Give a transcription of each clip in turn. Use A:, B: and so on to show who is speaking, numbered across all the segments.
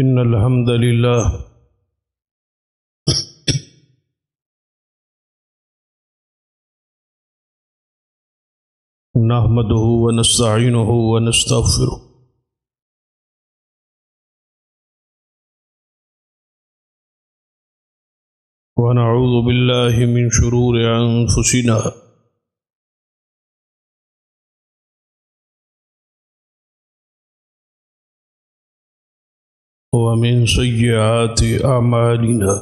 A: إن الحمد لله نحمده ونستعينه ونستغفره ونعوذ بالله من شرور أنفسنا ومن سيئات أعمالنا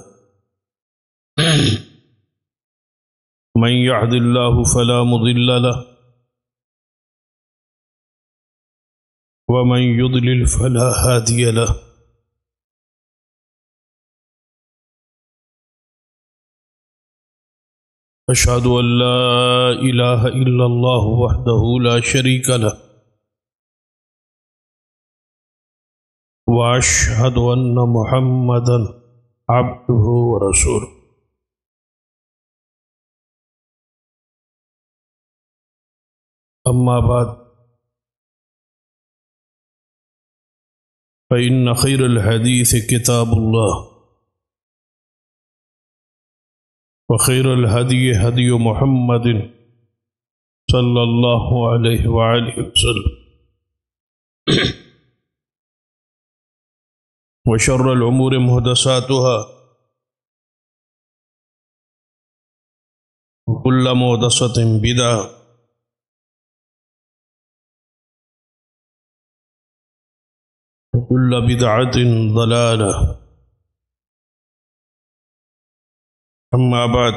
A: من يهد الله فلا مضل له ومن يضلل فلا هادي له أشهد أن لا إله إلا الله وحده لا شريك له وأشهد أن محمدا عبده ورسوله أما بعد فإن خير الحديث كتاب الله وخير الهدي هدي محمد صلى الله عليه وآله وسلم وشر الأمور محدثاتها وكل محدثة بدعة وكل بدعة ضلالة أما بعد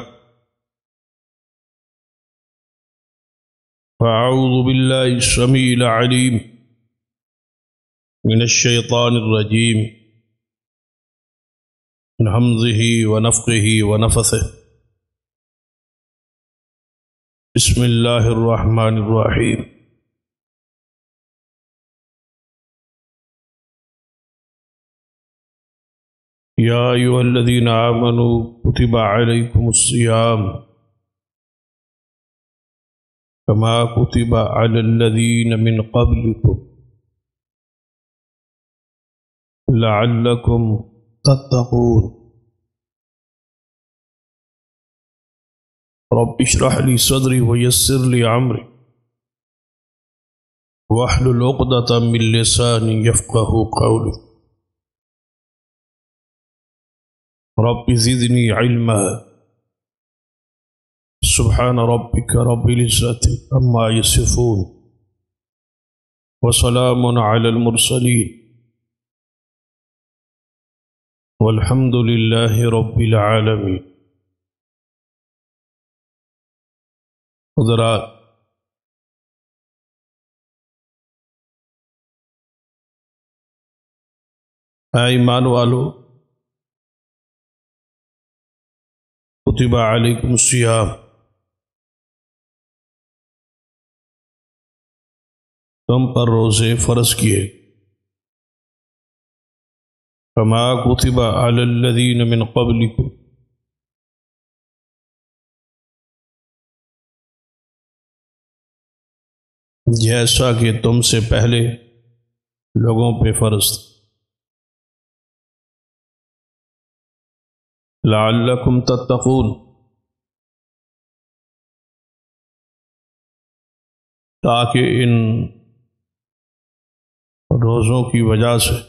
A: فأعوذ بالله السميع العليم من الشيطان الرجيم من همزه ونفخه ونفثه بسم الله الرحمن الرحيم يا أيها الذين آمنوا كتب عليكم الصيام كما كتب على الذين من قبلكم لعلكم تتقون رب اشرح لي صدري ويسر لي أمري واحلل عقدة من لساني يفقهوا قولي رب زدني علما سبحان ربك رب العزة عما يصفون وسلام على المرسلين والحمد لله رب العالمين. حضرات، اے ایمان والو، کتب علیکم الصیام، تم پر روزے فرض کیے، کما کتب علی الذین من قبلکم، جیسا کہ تم سے پہلے لوگوں پہ فرض تھا، لعلکم تتقون، تاکہ ان روزوں کی وجہ سے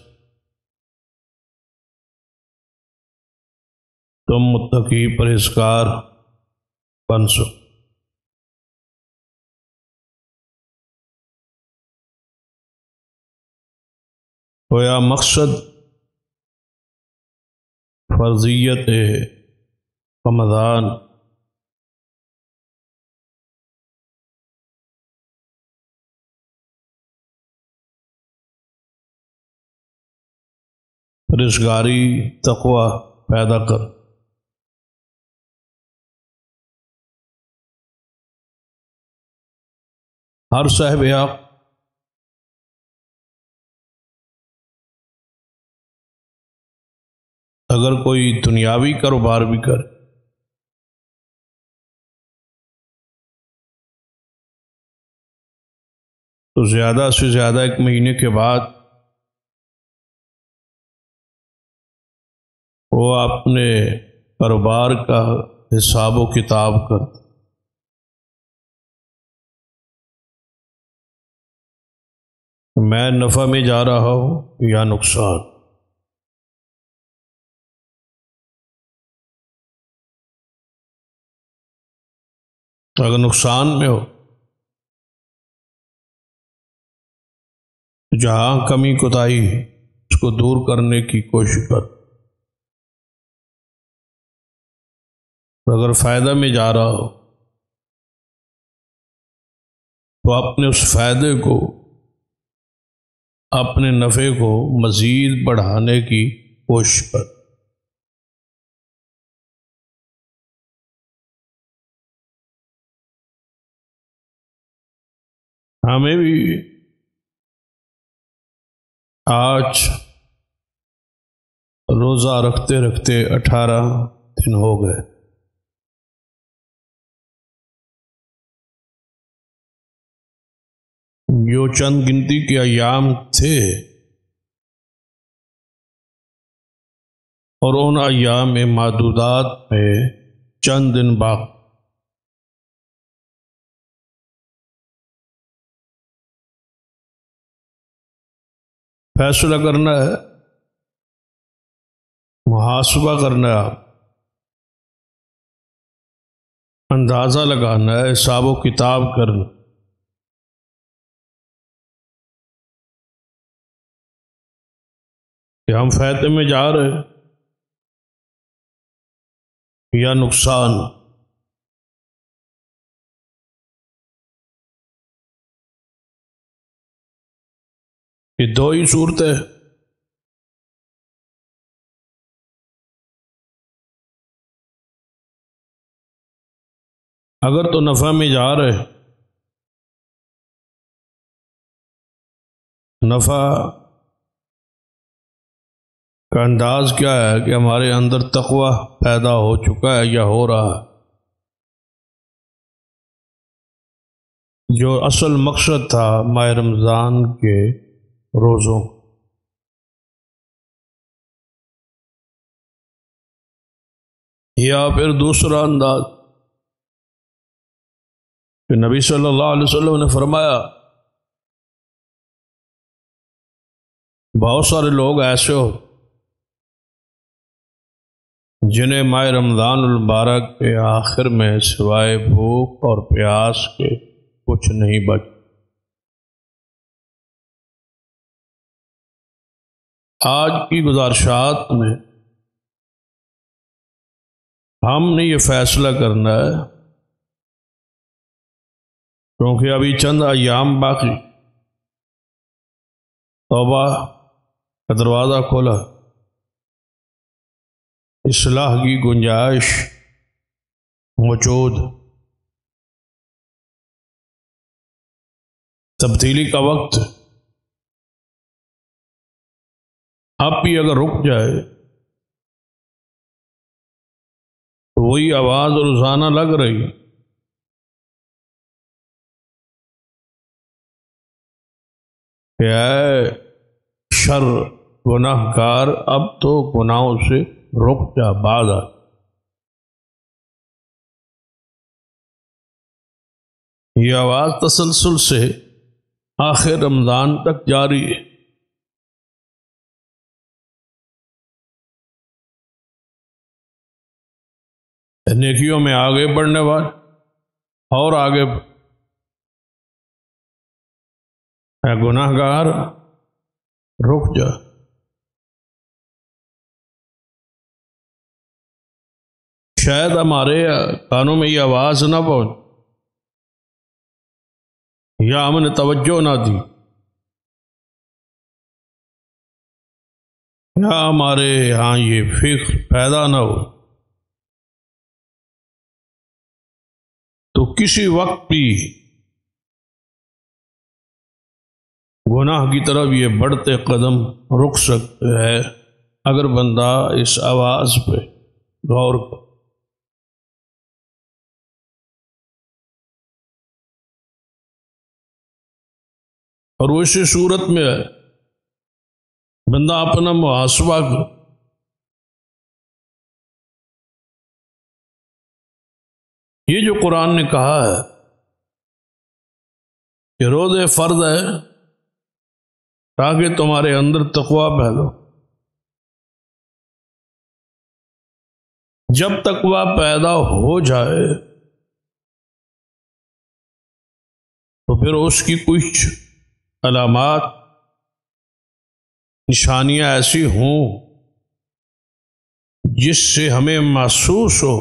A: تم متقی پرہیزگار بن سکو۔ گویا مقصد فرضیت رمضان پرہیزگاری، تقوی پیدا کر۔ ہر صاحب حق اگر کوئی دنیاوی کاروبار بھی کرے تو زیادہ سے زیادہ ایک مہینے کے بعد وہ اپنے کاروبار کا حساب و کتاب کرتا، میں نفع میں جا رہا ہوں یا نقصان۔ اگر نقصان میں ہو تو جہاں کمی کوتاہی اس کو دور کرنے کی کوشش کر، اگر فائدہ میں جا رہا ہو تو اپنے اس فائدے کو، اپنے نفع کو مزید بڑھانے کی کوشش کر۔ ہمیں بھی آج روزہ رکھتے رکھتے 18 دن ہو گئے۔ جو چند گنتی کے ایام تھے اور ان ایام میں معدودات میں چند دن باقی، فیصلہ کرنا ہے، محاسبہ کرنا ہے، اندازہ لگانا ہے، حساب و کتاب کرنا کہ ہم فائدے میں جا رہے یا نقصان۔ یہ دو ہی صورتیں، اگر تو نفع میں جا رہے، نفع کا انداز کیا ہے کہ ہمارے اندر تقوی پیدا ہو چکا ہے یا ہو رہا ہے۔ جو اصل مقصد تھا ماہ رمضان کے روزوں، یا پھر دوسرا انداز کہ نبی صلی اللہ علیہ وسلم نے فرمایا بہت سارے لوگ ایسے ہو جنہیں ماہ رمضان المبارک کے آخر میں سوائے بھوک اور پیاس کے کچھ نہیں بچ۔ آج کی گزارشات میں ہم نے یہ فیصلہ کرنا ہے، کیونکہ ابھی چند ایام باقی، توبہ کا دروازہ کھولا، اصلاح کی گنجائش موجود، تبدیلی کا وقت۔ اب بھی اگر رک جائے تو وہی آواز روزانہ لگ رہی کہ اے شر گناہ گار، اب تو گناہوں سے رک جا، باز آ۔ یہ آواز تسلسل سے آخر رمضان تک جاری ہے۔ نیکیوں میں آگے بڑھنے والے اور آگے، اے گناہ گار رک جا۔ شاید ہمارے کانوں میں یہ آواز نہ پہنچ، یا ہم نے توجہ نہ دی، یا ہمارے ہاں یہ فکر پیدا نہ ہو، تو کسی وقت بھی گناہ کی طرف یہ بڑھتے قدم رک سکتے ہیں اگر بندہ اس آواز پہ غور کرے۔ اور وہ اسی صورت میں ہے بندہ اپنا محاسبہ کرے یہ جو قرآن نے کہا ہے کہ روزے فرض ہے تاکہ تمہارے اندر تقویٰ پیدا ہو، جب تقویٰ پیدا ہو جائے تو پھر اس کی کچھ علامات، نشانیاں ایسی ہوں جس سے ہمیں محسوس ہو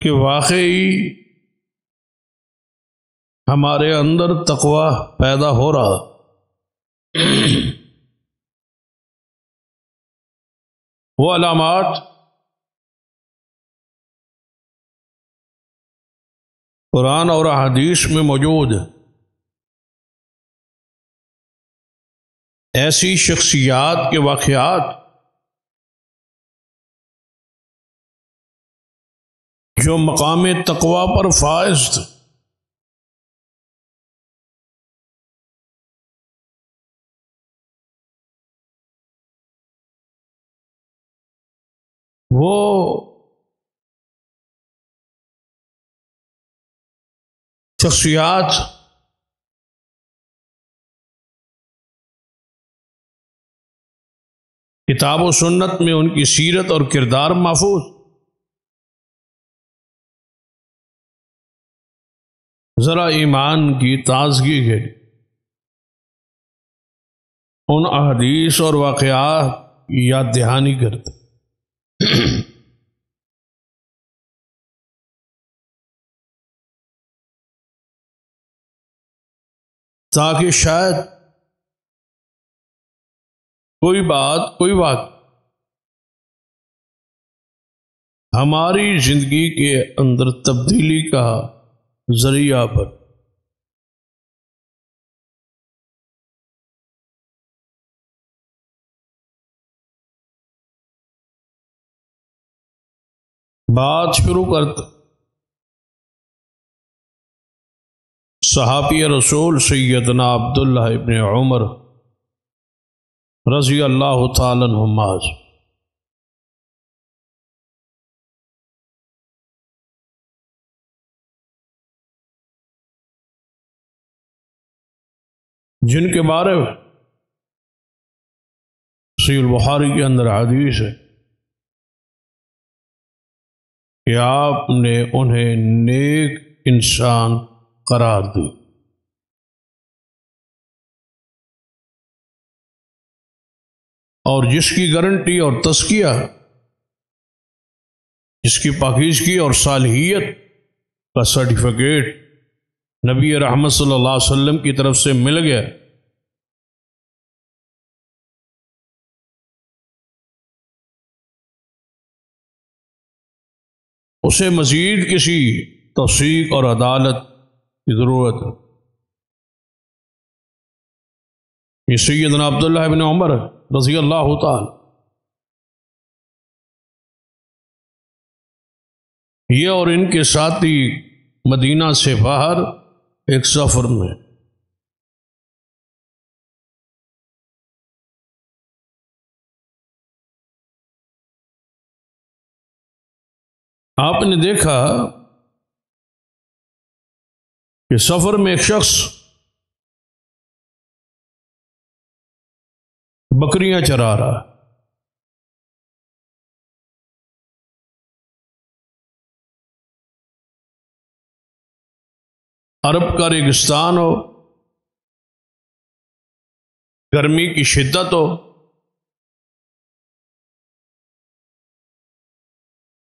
A: کہ واقعی ہمارے اندر تقویٰ پیدا ہو رہا۔ وہ علامات قرآن اور احادیث میں موجود ہیں۔ ایسی شخصیات کے واقعات جو مقام تقویٰ پر فائز تھے، وہ شخصیات کتاب و سنت میں ان کی سیرت اور کردار محفوظ، ذرا ایمان کی تازگی کے ان احادیث اور واقعات کی یاد دہانی کرتے تاکہ شاید کوئی بات ہماری زندگی کے اندر تبدیلی کا ذریعہ بن۔ بات شروع کرتے صحابی رسول سیدنا عبداللہ ابن عمر رضی اللہ تعالی عنہما، جن کے بارے میں صحیح البخاری کے اندر حدیث ہے کہ آپ نے انہیں نیک انسان قرار دی۔ اور جس کی گارنٹی اور تزکیہ، جس کی پاکیزگی اور صالحیت کا سرٹیفکیٹ نبی رحمت صلی اللہ علیہ وسلم کی طرف سے مل گیا، اسے مزید کسی توثیق اور عدالت کی ضرورت ہے۔ یہ سیدنا عبداللہ ابن عمر رضی اللہ تعالی، یہ اور ان کے ساتھی مدینہ سے باہر ایک سفر میں، آپ نے دیکھا کہ سفر میں ایک شخص بکریاں چرا رہا، عرب کا ریگستان ہو، گرمی کی شدت ہو،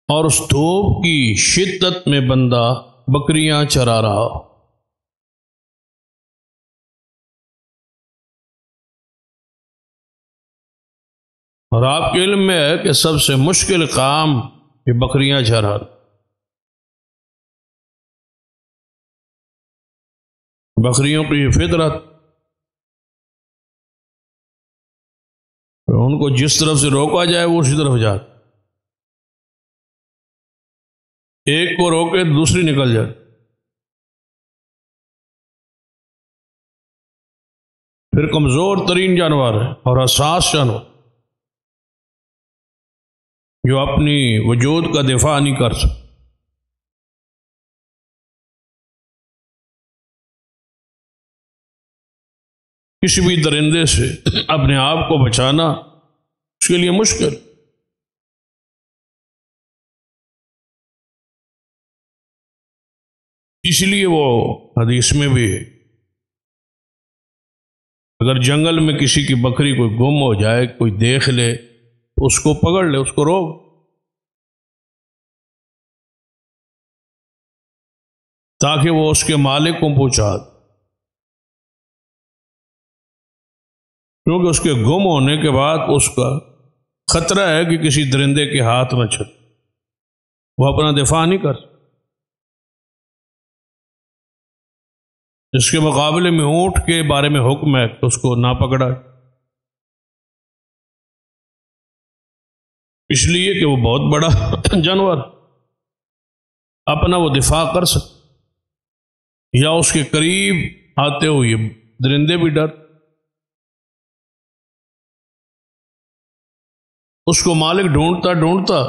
A: اور اس دھوپ کی شدت میں بندہ بکریاں چرا رہا ہو۔ اور آپ کے علم میں ہے کہ سب سے مشکل کام یہ بکریاں چرانا۔ بکریوں کی یہ فطرت، ان کو جس طرف سے روکا جائے وہ اسی طرف جائے، ایک کو روکے دوسری نکل جائے۔ پھر کمزور ترین جانور ہے اور حساس جانور، جو اپنی وجود کا دفاع نہیں کر سکتا. کسی بھی درندے سے اپنے آپ کو بچانا اس کے لیے مشکل. اس لیے وہ حدیث میں بھی ہے، اگر جنگل میں کسی کی بکری کوئی گم ہو جائے، کوئی دیکھ لے، اس کو پکڑ لے، اس کو روک، تاکہ وہ اس کے مالک کو پہنچا دے. کیونکہ اس کے گم ہونے کے بعد اس کا خطرہ ہے کہ کسی درندے کے ہاتھ نہ چھٹے، وہ اپنا دفاع نہیں کر سکتا. اس کے مقابلے میں اونٹ کے بارے میں حکم ہے کہ اس کو نہ پکڑا، اس لیے کہ وہ بہت بڑا جانور، اپنا وہ دفاع کر سکتا. یا اس کے قریب آتے ہوئے درندے بھی ڈر، اس کو مالک ڈھونڈتا ڈھونڈتا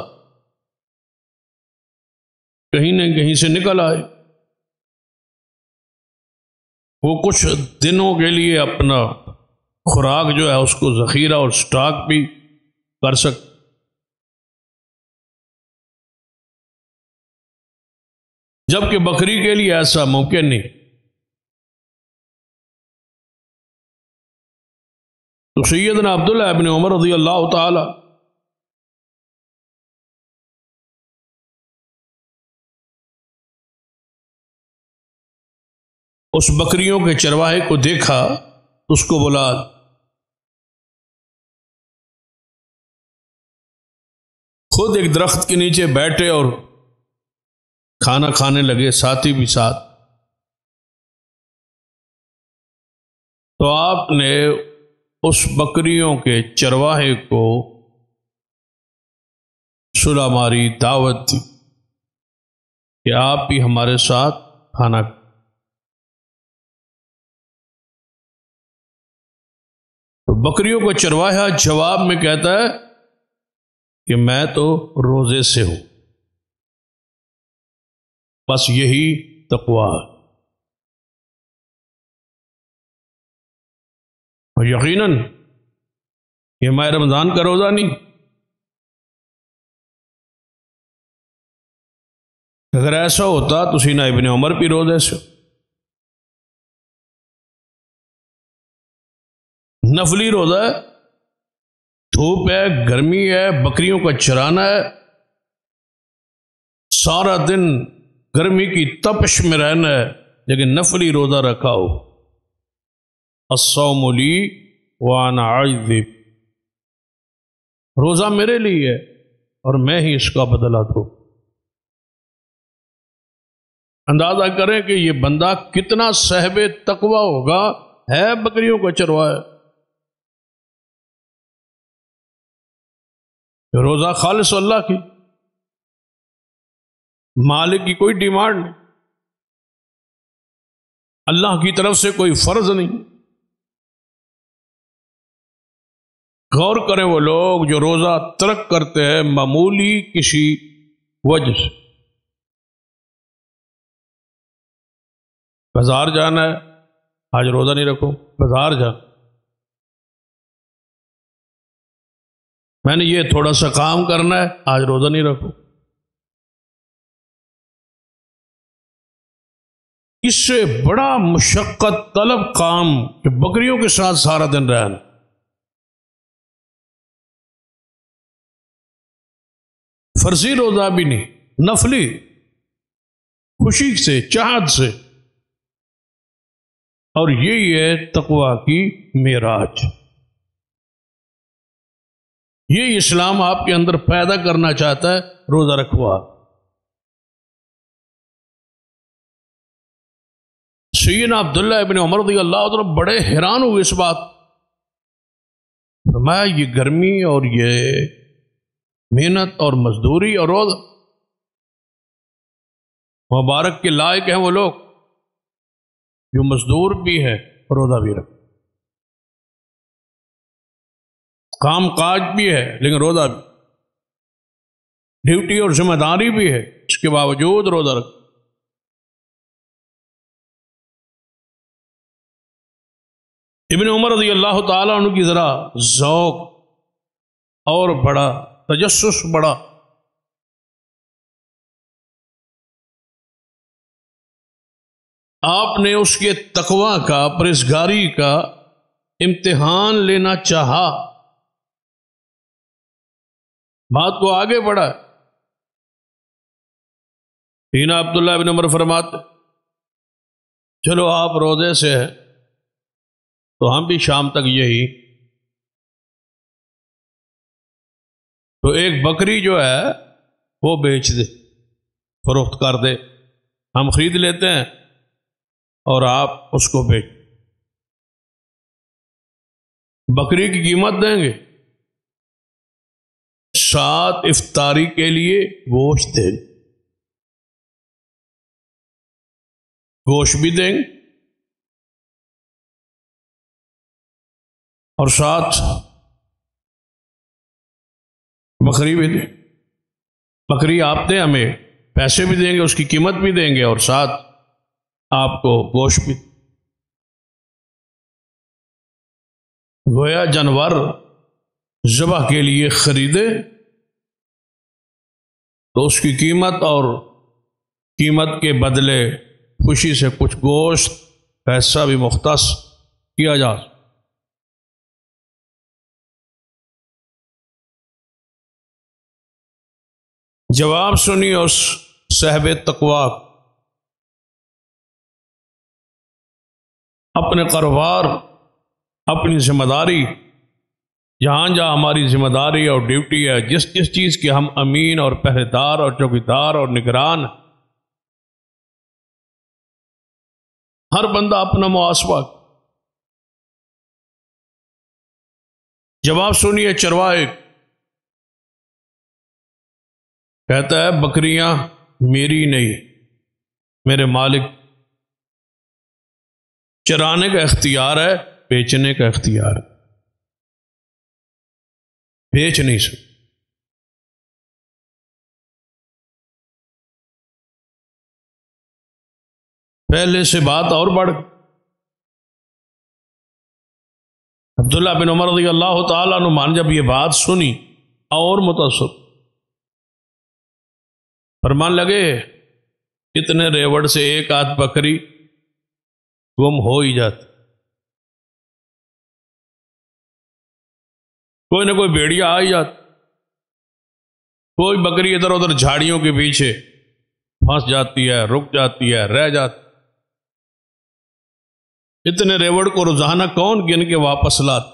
A: کہیں نہ کہیں سے نکل آئے. وہ کچھ دنوں کے لیے اپنا خوراک جو ہے اس کو ذخیرہ اور سٹاک بھی کر سکتے. جبکہ بکری کے لیے ایسا ممکن نہیں. تو سیدنا عبداللہ ابن عمر رضی اللہ تعالی اس بکریوں کے چرواہے کو دیکھا، اس کو بلا، خود ایک درخت کے نیچے بیٹھے اور کھانا کھانے لگے، ساتھی بھی ساتھ. تو آپ نے اس بکریوں کے چرواہے کو صلح ماری، دعوت دی کہ آپ بھی ہمارے ساتھ کھانا کھائیں. تو بکریوں کا چرواہا جواب میں کہتا ہے کہ میں تو روزے سے ہوں، بس یہی تقویٰ ہے. اور یقیناً یہ ماہ رمضان کا روزہ نہیں. اگر ایسا ہوتا تو سیدنا ابن عمر بھی روزے سے. نفلی روزہ ہے، دھوپ ہے، گرمی ہے، بکریوں کا چرانا ہے، سارا دن گرمی کی تپش میں رہنا ہے، لیکن نفلی روزہ رکھا ہو. الصوم لی وانا اعذب، روزہ میرے لیے ہے اور میں ہی اس کا بدلہ دوں. اندازہ کریں کہ یہ بندہ کتنا صاحب تقویٰ ہوگا، ہے بکریوں کا چرواہا، روزہ خالص اللہ کی، مالک کی کوئی ڈیمانڈ نہیں، اللہ کی طرف سے کوئی فرض نہیں. غور کریں وہ لوگ جو روزہ ترک کرتے ہیں معمولی کسی وجہ سے. بازار جانا ہے، آج روزہ نہیں رکھو، بازار جانا، میں نے یہ تھوڑا سا کام کرنا ہے، آج روزہ نہیں رکھو. اس سے بڑا مشقت طلب کام کہ بکریوں کے ساتھ سارا دن رہنا. فرضی روزہ بھی نہیں، نفلی، خوشی سے، چاہت سے. اور یہی ہے تقویٰ کی معراج. یہ اسلام آپ کے اندر پیدا کرنا چاہتا ہے، روزہ رکھوا. سیدنا عبداللہ ابن عمر رضی اللہ عنہ بڑے حیران ہوئے اس بات. فرمایا یہ گرمی اور یہ محنت اور مزدوری اور روزہ، مبارک کے لائق ہیں وہ لوگ جو مزدور بھی ہے روزہ بھی رکھ، کام کاج بھی ہے لیکن روزہ بھی. ڈیوٹی اور ذمہ داری بھی ہے، اس کے باوجود روزہ رکھ۔ ابن عمر رضی اللہ تعالیٰ عنہ کی ذرا ذوق اور بڑا، تجسس بڑا۔ آپ نے اس کے تقوی کا، پرہیزگاری کا امتحان لینا چاہا، بات کو آگے بڑھا۔ ہینا عبداللہ بن عمر فرماتے چلو آپ روزے سے ہیں تو ہم بھی شام تک یہی، تو ایک بکری جو ہے وہ بیچ دے، فروخت کر دے، ہم خرید لیتے ہیں اور آپ اس کو بیچ، بکری کی قیمت دیں گے، ساتھ افطاری کے لیے گوشت دیں گے، گوشت بھی دیں گے اور ساتھ بکری بھی دیں، بکری آپ دیں، ہمیں پیسے بھی دیں گے، اس کی قیمت بھی دیں گے اور ساتھ آپ کو گوشت بھی۔ گویا جانور ذبح کے لیے خریدے تو اس کی قیمت اور قیمت کے بدلے خوشی سے کچھ گوشت پیسہ بھی مختص کیا جا۔ جواب سنی اس صاحب تقوی، اپنے کاروبار، اپنی ذمہ داری، جہاں جہاں ہماری ذمہ داری اور ڈیوٹی ہے، جس جس چیز کے ہم امین اور پہرے دار اور چوکیدار اور نگران، ہر بندہ اپنا محاسبہ۔ جواب سنیے چرواہے، کہتا ہے بکریاں میری نہیں، میرے مالک، چرانے کا اختیار ہے، بیچنے کا اختیار ہے، بیچ نہیں سکتے۔ پہلے سے بات اور بڑھ، عبداللہ بن عمر رضی اللہ تعالیٰ عنہ جب یہ بات سنی اور متاثر، فرمان لگے اتنے ریوڑ سے ایک آدھ بکری گم ہو ہی جاتی، کوئی نہ کوئی بھیڑیا آ ہی جاتا، کوئی بکری ادھر ادھر جھاڑیوں کے پیچھے پھنس جاتی ہے، رک جاتی ہے، رہ جاتی۔ اتنے ریوڑ کو روزانہ کون گن کے واپس لاتا،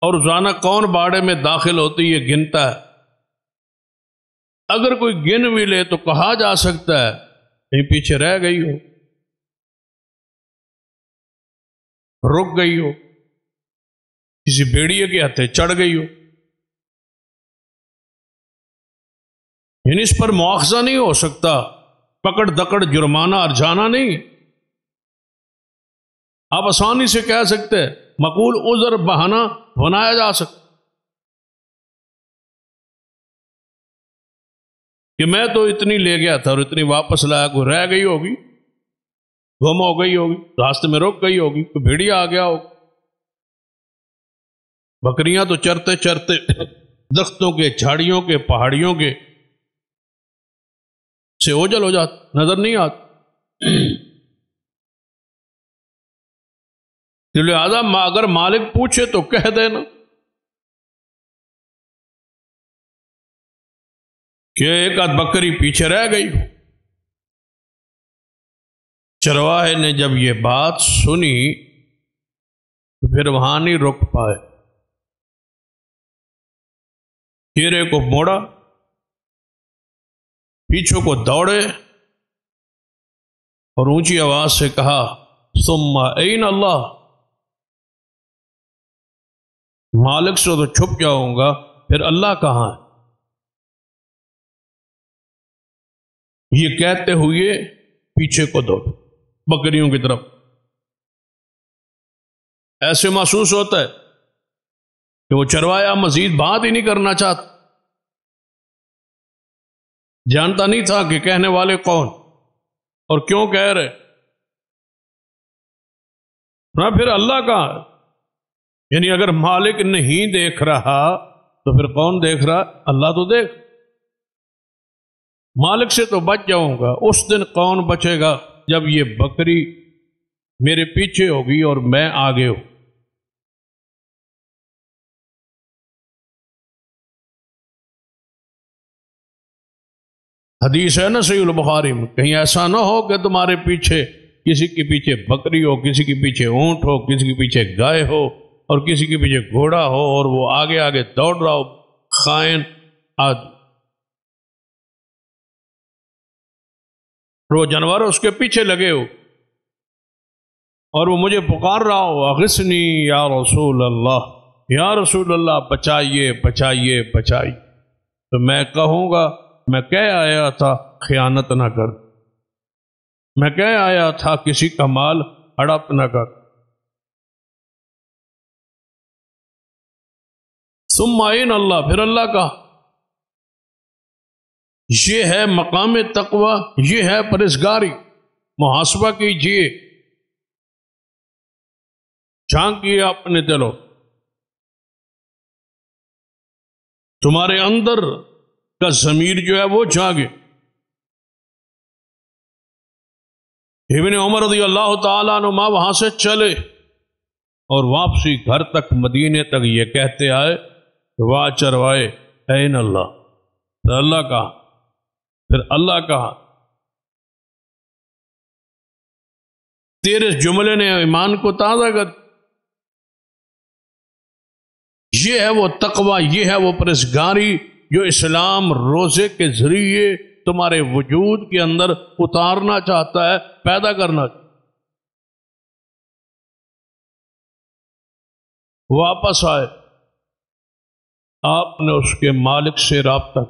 A: اور روزانہ کون باڑے میں داخل ہوتی یہ گنتا ہے؟ اگر کوئی گن بھی لے تو کہا جا سکتا ہے کہیں پیچھے رہ گئی ہو، رک گئی ہو، کسی بھیڑیے کے ہتھے چڑھ گئی ہو، یعنی اس پر مواخذہ نہیں ہو سکتا، پکڑ دکڑ جرمانہ ارجانہ نہیں۔ آپ آسانی سے کہہ سکتے ہیں، مقول عذر بہانہ بنایا جا سکتا کہ میں تو اتنی لے گیا تھا اور اتنی واپس لایا، کوئی رہ گئی ہوگی، گم ہو گئی ہوگی، راستے میں رک گئی ہوگی، کوئی بھیڑیا آ گیا ہوگا۔ بکریاں تو چرتے چرتے درختوں کے، جھاڑیوں کے، پہاڑیوں کے سے اوجل ہو جاتی، نظر نہیں آتی۔ لہذا اگر مالک پوچھے تو کہہ دینا کہ ایک آدھ بکری پیچھے رہ گئی۔ چرواہے نے جب یہ بات سنی پھر وہاں نہیں رک پائے، چہرے کو موڑا، پیچھوں کو دوڑے اور اونچی آواز سے کہا ثم این اللہ، مالک سے تو چھپ جاؤں گا، پھر اللہ کہاں ہے؟ یہ کہتے ہوئے پیچھے کو دوڑ بکریوں کی طرف۔ ایسے محسوس ہوتا ہے کہ وہ چروایا مزید بات ہی نہیں کرنا چاہتا، جانتا نہیں تھا کہ کہنے والے کون اور کیوں کہہ رہے. نہ پھر اللہ کا، یعنی اگر مالک نہیں دیکھ رہا تو پھر کون دیکھ رہا؟ اللہ تو دیکھ. مالک سے تو بچ جاؤں گا، اس دن کون بچے گا جب یہ بکری میرے پیچھے ہوگی اور میں آگے ہوں. حدیث ہے نا صحیح البخاری میں، کہیں ایسا نہ ہو کہ تمہارے پیچھے کسی کے پیچھے بکری ہو، کسی کے پیچھے اونٹ ہو، کسی کے پیچھے گائے ہو اور کسی کے پیچھے گھوڑا ہو اور وہ آگے آگے دوڑ رہا ہو، خائن آدمی. وہ جانور اس کے پیچھے لگے ہو اور وہ مجھے پکار رہا ہو، اغثنی یا رسول اللہ، یا رسول اللہ بچائیے بچائیے بچائیے. تو میں کہوں گا میں کہہ آیا تھا خیانت نہ کر، میں کہہ آیا تھا کسی کا مال ہڑپ نہ کر. ثم عین اللہ، پھر اللہ کا. یہ ہے مقام تقوی، یہ ہے پرہیزگاری. محاسبہ کیجیے، جھانکیے اپنے دلوں، تمہارے اندر کا ضمیر جو ہے وہ جاگے. ابن عمر رضی اللہ تعالیٰ عنہ وہاں سے چلے اور واپسی گھر تک مدینے تک یہ کہتے آئے واہ چروائے این اللہ. پھر اللہ کہا، پھر اللہ کہا. تیرے جملے نے ایمان کو تازہ کر. یہ ہے وہ تقوی، یہ ہے وہ پرہیزگاری جو اسلام روزے کے ذریعے تمہارے وجود کے اندر اتارنا چاہتا ہے، پیدا کرنا. واپس آئے، آپ نے اس کے مالک سے رابطہ،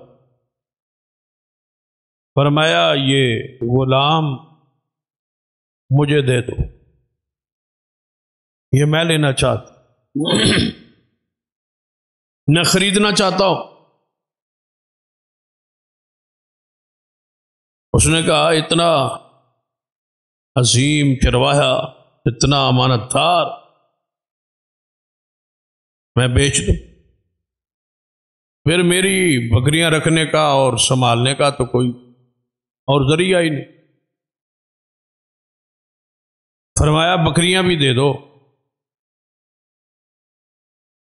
A: فرمایا یہ غلام مجھے دے دو، یہ میں لینا چاہتا، میں خریدنا چاہتا ہوں. اس نے کہا اتنا عظیم چرواہا، اتنا امانت دار میں بیچ دوں؟ پھر میری بکریاں رکھنے کا اور سنبھالنے کا تو کوئی اور ذریعہ ہی نہیں. فرمایا بکریاں بھی دے دو،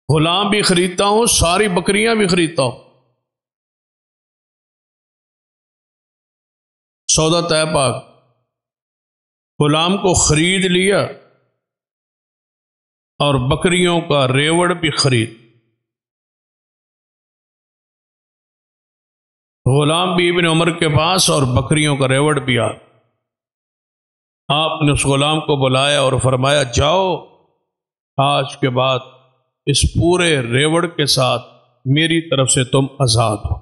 A: غلام بھی خریدتا ہوں، ساری بکریاں بھی خریدتا ہوں. سودا طے پاک. غلام کو خرید لیا اور بکریوں کا ریوڑ بھی خرید. غلام بھی ابن عمر کے پاس اور بکریوں کا ریوڑ بھی آ. آپ نے اس غلام کو بلایا اور فرمایا جاؤ، آج کے بعد اس پورے ریوڑ کے ساتھ میری طرف سے تم آزاد ہو،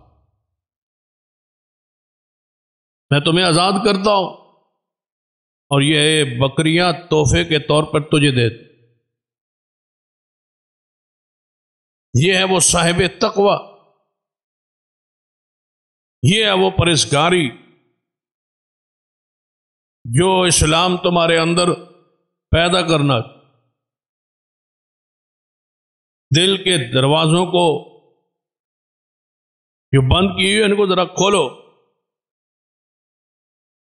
A: میں تمہیں آزاد کرتا ہوں اور یہ بکریاں تحفے کے طور پر تجھے دے. یہ ہے وہ صاحب تقوی، یہ ہے وہ پرہیزگاری جو اسلام تمہارے اندر پیدا کرنا. دل کے دروازوں کو جو بند کیے ہوئے ان کو ذرا کھولو،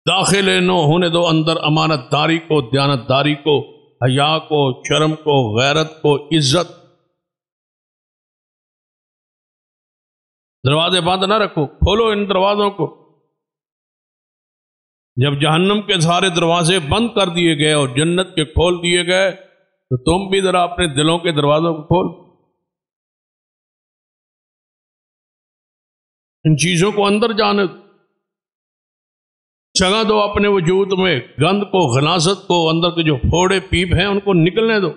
A: داخل نو ہونے دو اندر امانت داری کو، دیانت داری کو، حیا کو، شرم کو، غیرت کو، عزت. دروازے بند نہ رکھو، کھولو ان دروازوں کو. جب جہنم کے سارے دروازے بند کر دیے گئے اور جنت کے کھول دیے گئے تو تم بھی ذرا اپنے دلوں کے دروازوں کو کھول. ان چیزوں کو اندر جانے جگہ دو، اپنے وجود میں گند کو، غلاظت کو، اندر کے جو پھوڑے پیپ ہیں ان کو نکلنے دو.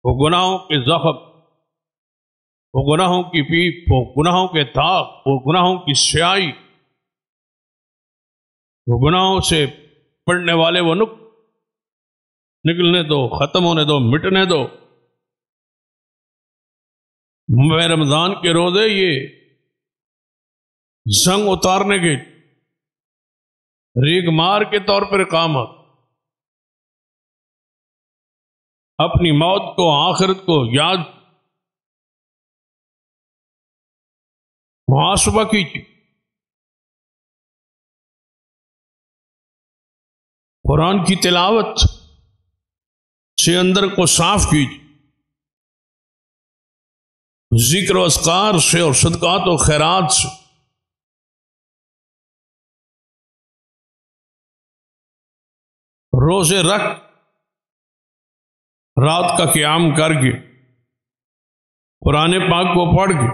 A: وہ گناہوں کے زخم، وہ گناہوں کی پیپ، وہ گناہوں کے داغ، وہ گناہوں کی سیاہی، وہ گناہوں سے پڑنے والے وہ نکلنے دو، ختم ہونے دو، مٹنے دو. رمضان کے روزے یہ زنگ اتارنے کے، ریگ مار کے طور پر اقامت، اپنی موت کو، آخرت کو یاد، محاسبہ کیجیے، قرآن کی تلاوت سے اندر کو صاف کیجیے، ذکر و اذکار سے اور صدقات و خیرات سے، روزے رکھ، رات کا قیام کر کے، قرآن پاک کو پڑھ کے،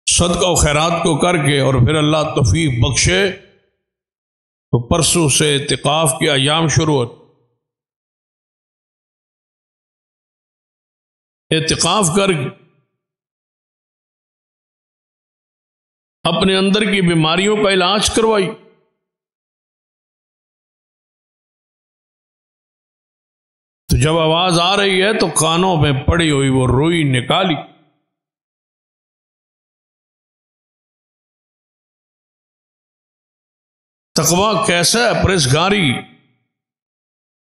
A: صدقہ و خیرات کو کر کے، اور پھر اللہ توفیق بخشے تو پرسوں سے اعتکاف کے ایام شروع ہوتے، اعتکاف کر کے اپنے اندر کی بیماریوں کا علاج کروائی، تو جب آواز آ رہی ہے تو کانوں میں پڑی ہوئی وہ روئی نکالی، تقویٰ کیسا ہے، پرہیزگاری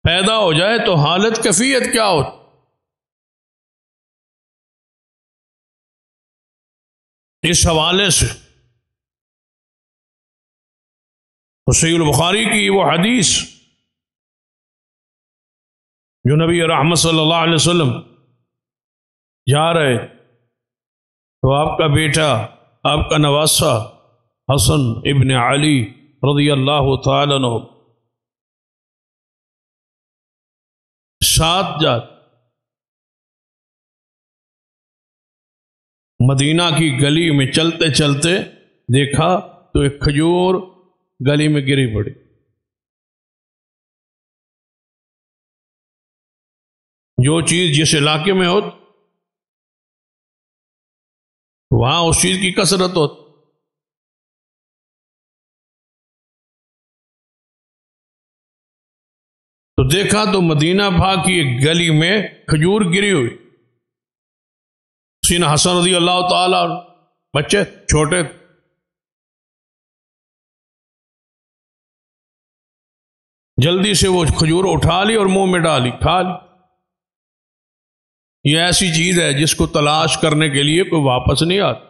A: پیدا ہو جائے تو حالت کیفیت کیا ہو۔ اس حوالے سے صحیح البخاری کی وہ حدیث جو نبی رحمت صلی اللہ علیہ وسلم جا رہے تو آپ کا بیٹا، آپ کا نواسہ حسن ابن علی رضی اللہ تعالیٰ عنہ ساتھ جا مدینہ کی گلی میں چلتے چلتے دیکھا تو ایک کھجور گلی میں گری پڑی، جو چیز جس علاقے میں ہو وہاں اس چیز کی کثرت ہو، تو دیکھا تو مدینہ بھاگ کی ایک گلی میں کھجور گری ہوئی، سینہ حسن رضی اللہ تعالی بچے چھوٹے، جلدی سے وہ کھجور اٹھا لی اور منہ میں ڈالی، کھا لی۔ یہ ایسی چیز ہے جس کو تلاش کرنے کے لیے کوئی واپس نہیں آتا،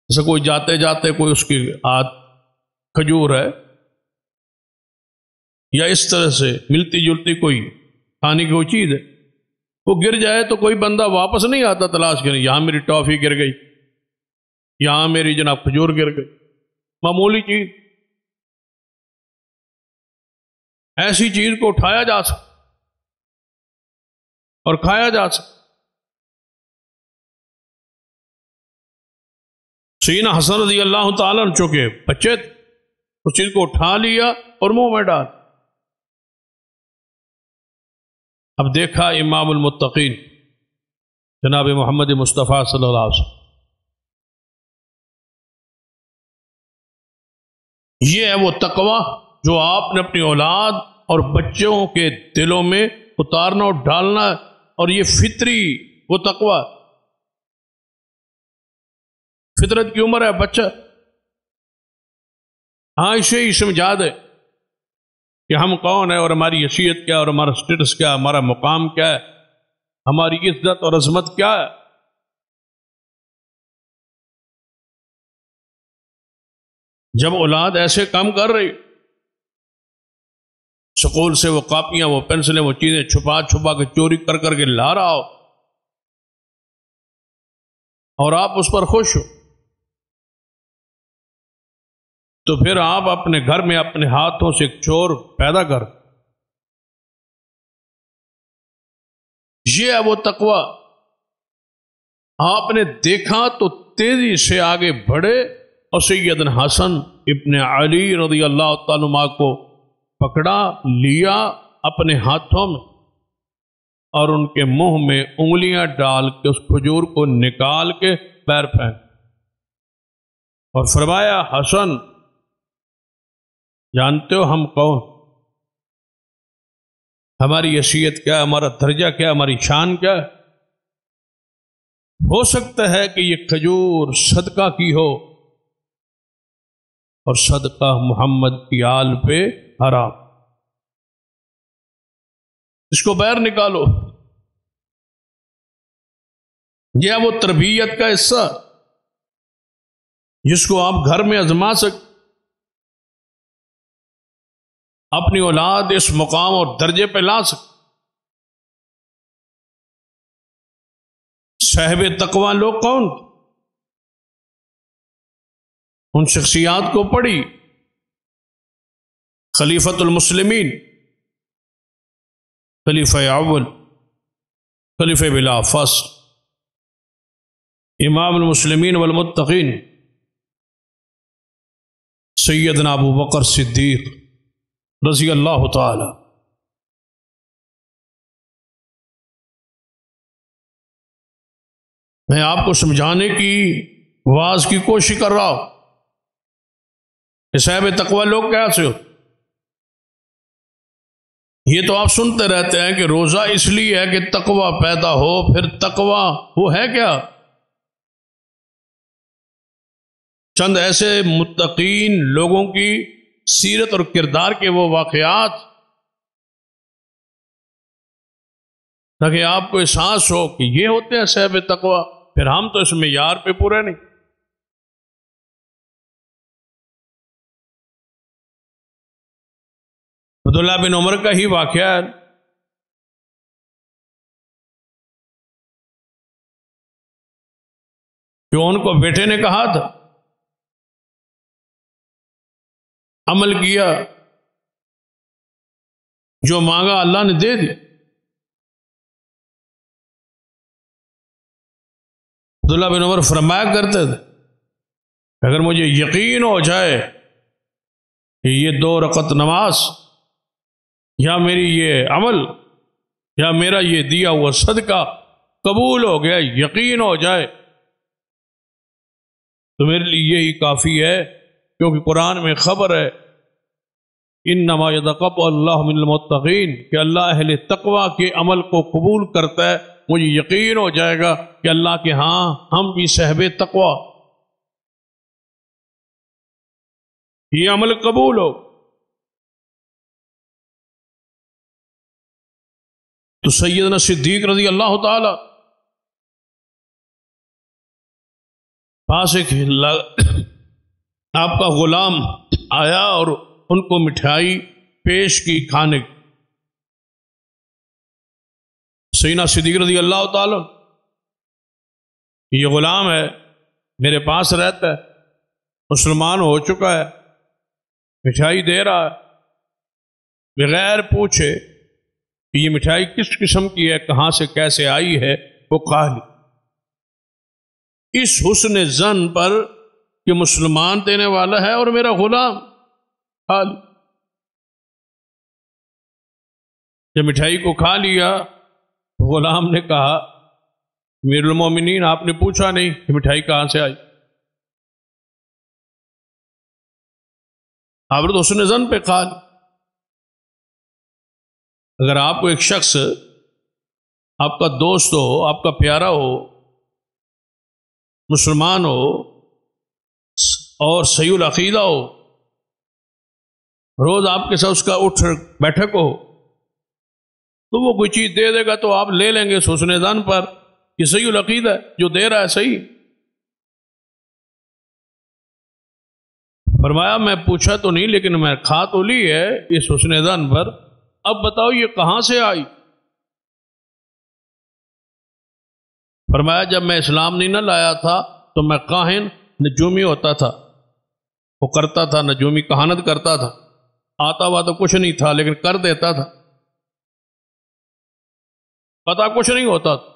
A: جیسے کوئی جاتے جاتے کوئی اس کی کھجور ہے یا اس طرح سے ملتی جلتی کوئی کھانے کی کوئی چیز ہے، وہ گر جائے تو کوئی بندہ واپس نہیں آتا تلاش کرنے، یہاں میری ٹافی گر گئی، یہاں میری جناب کھجور گر گئی، معمولی چیز، ایسی چیز کو اٹھایا جا سکتا اور کھایا جا سکتا۔ سیدنا حسن رضی اللہ تعالیٰ نے چونکہ بچے اس چیز کو اٹھا لیا اور منہ میں ڈال۔ اب دیکھا امام المتقین جناب محمد مصطفیٰ صلی اللہ علیہ وسلم، یہ ہے وہ تقویٰ جو آپ نے اپنی اولاد اور بچوں کے دلوں میں اتارنا اور ڈالنا، اور یہ فطری وہ تقویٰ، فطرت کی عمر ہے بچہ، ہاں اسے ہی سمجھا دے کہ ہم کون ہیں اور ہماری حیثیت کیا اور ہمارا سٹیٹس کیا، ہمارا مقام کیا ہے، ہماری عزت اور عظمت کیا ہے۔ جب اولاد ایسے کام کر رہی، سکول سے وہ کاپیاں، وہ پینسلیں، وہ چیزیں چھپا چھپا کے چوری کر کر کے لا رہا ہو اور آپ اس پر خوش ہو، تو پھر آپ اپنے گھر میں اپنے ہاتھوں سے ایک چور پیدا کر، یہ ہے وہ تقویٰ۔ آپ نے دیکھا تو تیزی سے آگے بڑھے اور سیدنا حسن ابن علی رضی اللہ تعالیٰ عنہ کو پکڑا لیا اپنے ہاتھوں میں اور ان کے منہ میں انگلیاں ڈال کے اس کھجور کو نکال کے پیر پھینک اور فرمایا، حسن جانتے ہو ہم کون، ہماری حیثیت کیا ہے، ہمارا درجہ کیا ہے، ہماری شان کیا ہے؟ ہو سکتا ہے کہ یہ کھجور صدقہ کی ہو اور صدقہ محمد کی آل پہ حرام، اس کو باہر نکالو۔ یہ ہے وہ تربیت کا حصہ جس کو آپ گھر میں آزما سکتے، اپنی اولاد اس مقام اور درجے پہ لا سکتے۔ صاحب تقوی لوگ کون؟ ان شخصیات کو پڑھی، خلیفۃ المسلمین، خلیفہ اول، خلیفہ بلا فصل، امام المسلمین والمتقین سیدنا ابو بکر صدیق رضی اللہ تعالی۔ میں آپ کو سمجھانے کی واز کی کوشش کر رہا ہوں کہ صاحب تقوی لوگ کیسے ہو۔ یہ تو آپ سنتے رہتے ہیں کہ روزہ اس لیے ہے کہ تقوی پیدا ہو، پھر تقوی وہ ہے کیا؟ چند ایسے متقین لوگوں کی سیرت اور کردار کے وہ واقعات تاکہ آپ کو احساس ہو کہ یہ ہوتے ہیں صاحب تقوی، پھر ہم تو اس معیار پہ پورے نہیں۔ عبداللہ بن عمر کا ہی واقعہ ہے کہ ان کو بیٹے نے کہا تھا، عمل کیا، جو مانگا اللہ نے دے دیا۔ عبداللہ بن عمر فرمایا کرتے تھے اگر مجھے یقین ہو جائے کہ یہ 2 رکعت نماز یا میری یہ عمل یا میرا یہ دیا ہوا صدقہ قبول ہو گیا، یقین ہو جائے تو میرے لیے یہی کافی ہے، کیونکہ قرآن میں خبر ہے انما یتقبل اللہ من المتقین کہ اللہ اہل تقوی کے عمل کو قبول کرتا ہے۔ مجھے یقین ہو جائے گا کہ اللہ کے ہاں ہم بھی صاحب تقوی، یہ عمل قبول ہو۔ تو سیدنا صدیق رضی اللہ تعالی پاس ایک آپ کا غلام آیا اور ان کو مٹھائی پیش کی کھانے کی۔ سیدنا صدیق رضی اللہ تعالی یہ غلام ہے، میرے پاس رہتا ہے، مسلمان ہو چکا ہے، مٹھائی دے رہا ہے بغیر پوچھے کہ یہ مٹھائی کس قسم کی ہے، کہاں سے کیسے آئی ہے، وہ کھا لی۔ اس حسن ظن پر کہ مسلمان دینے والا ہے اور میرا غلام کھا لی۔ جب مٹھائی کو کھا لیا، غلام نے کہا امیر المومنین آپ نے پوچھا نہیں کہ مٹھائی کہاں سے آئی، آپ نے تو حسن ظن پہ کھا لی۔ اگر آپ کو ایک شخص آپ کا دوست ہو، آپ کا پیارا ہو، مسلمان ہو اور صحیح العقیدہ ہو، روز آپ کے ساتھ اس کا اٹھ بیٹھک ہو، تو وہ کوئی چیز دے دے گا تو آپ لے لیں گے حسن ظن پر کہ صحیح العقیدہ ہے، جو دے رہا ہے صحیح۔ فرمایا میں پوچھا تو نہیں لیکن میں کھا تو لی ہے اس حسن ظن پر، اب بتاؤ یہ کہاں سے آئی؟ فرمایا جب میں اسلام نہیں نہ لایا تھا تو میں کاہن نجومی ہوتا تھا، وہ کرتا تھا نجومی کہانت کرتا تھا، آتا ہوا تو کچھ نہیں تھا لیکن کر دیتا تھا، پتا کچھ نہیں ہوتا تھا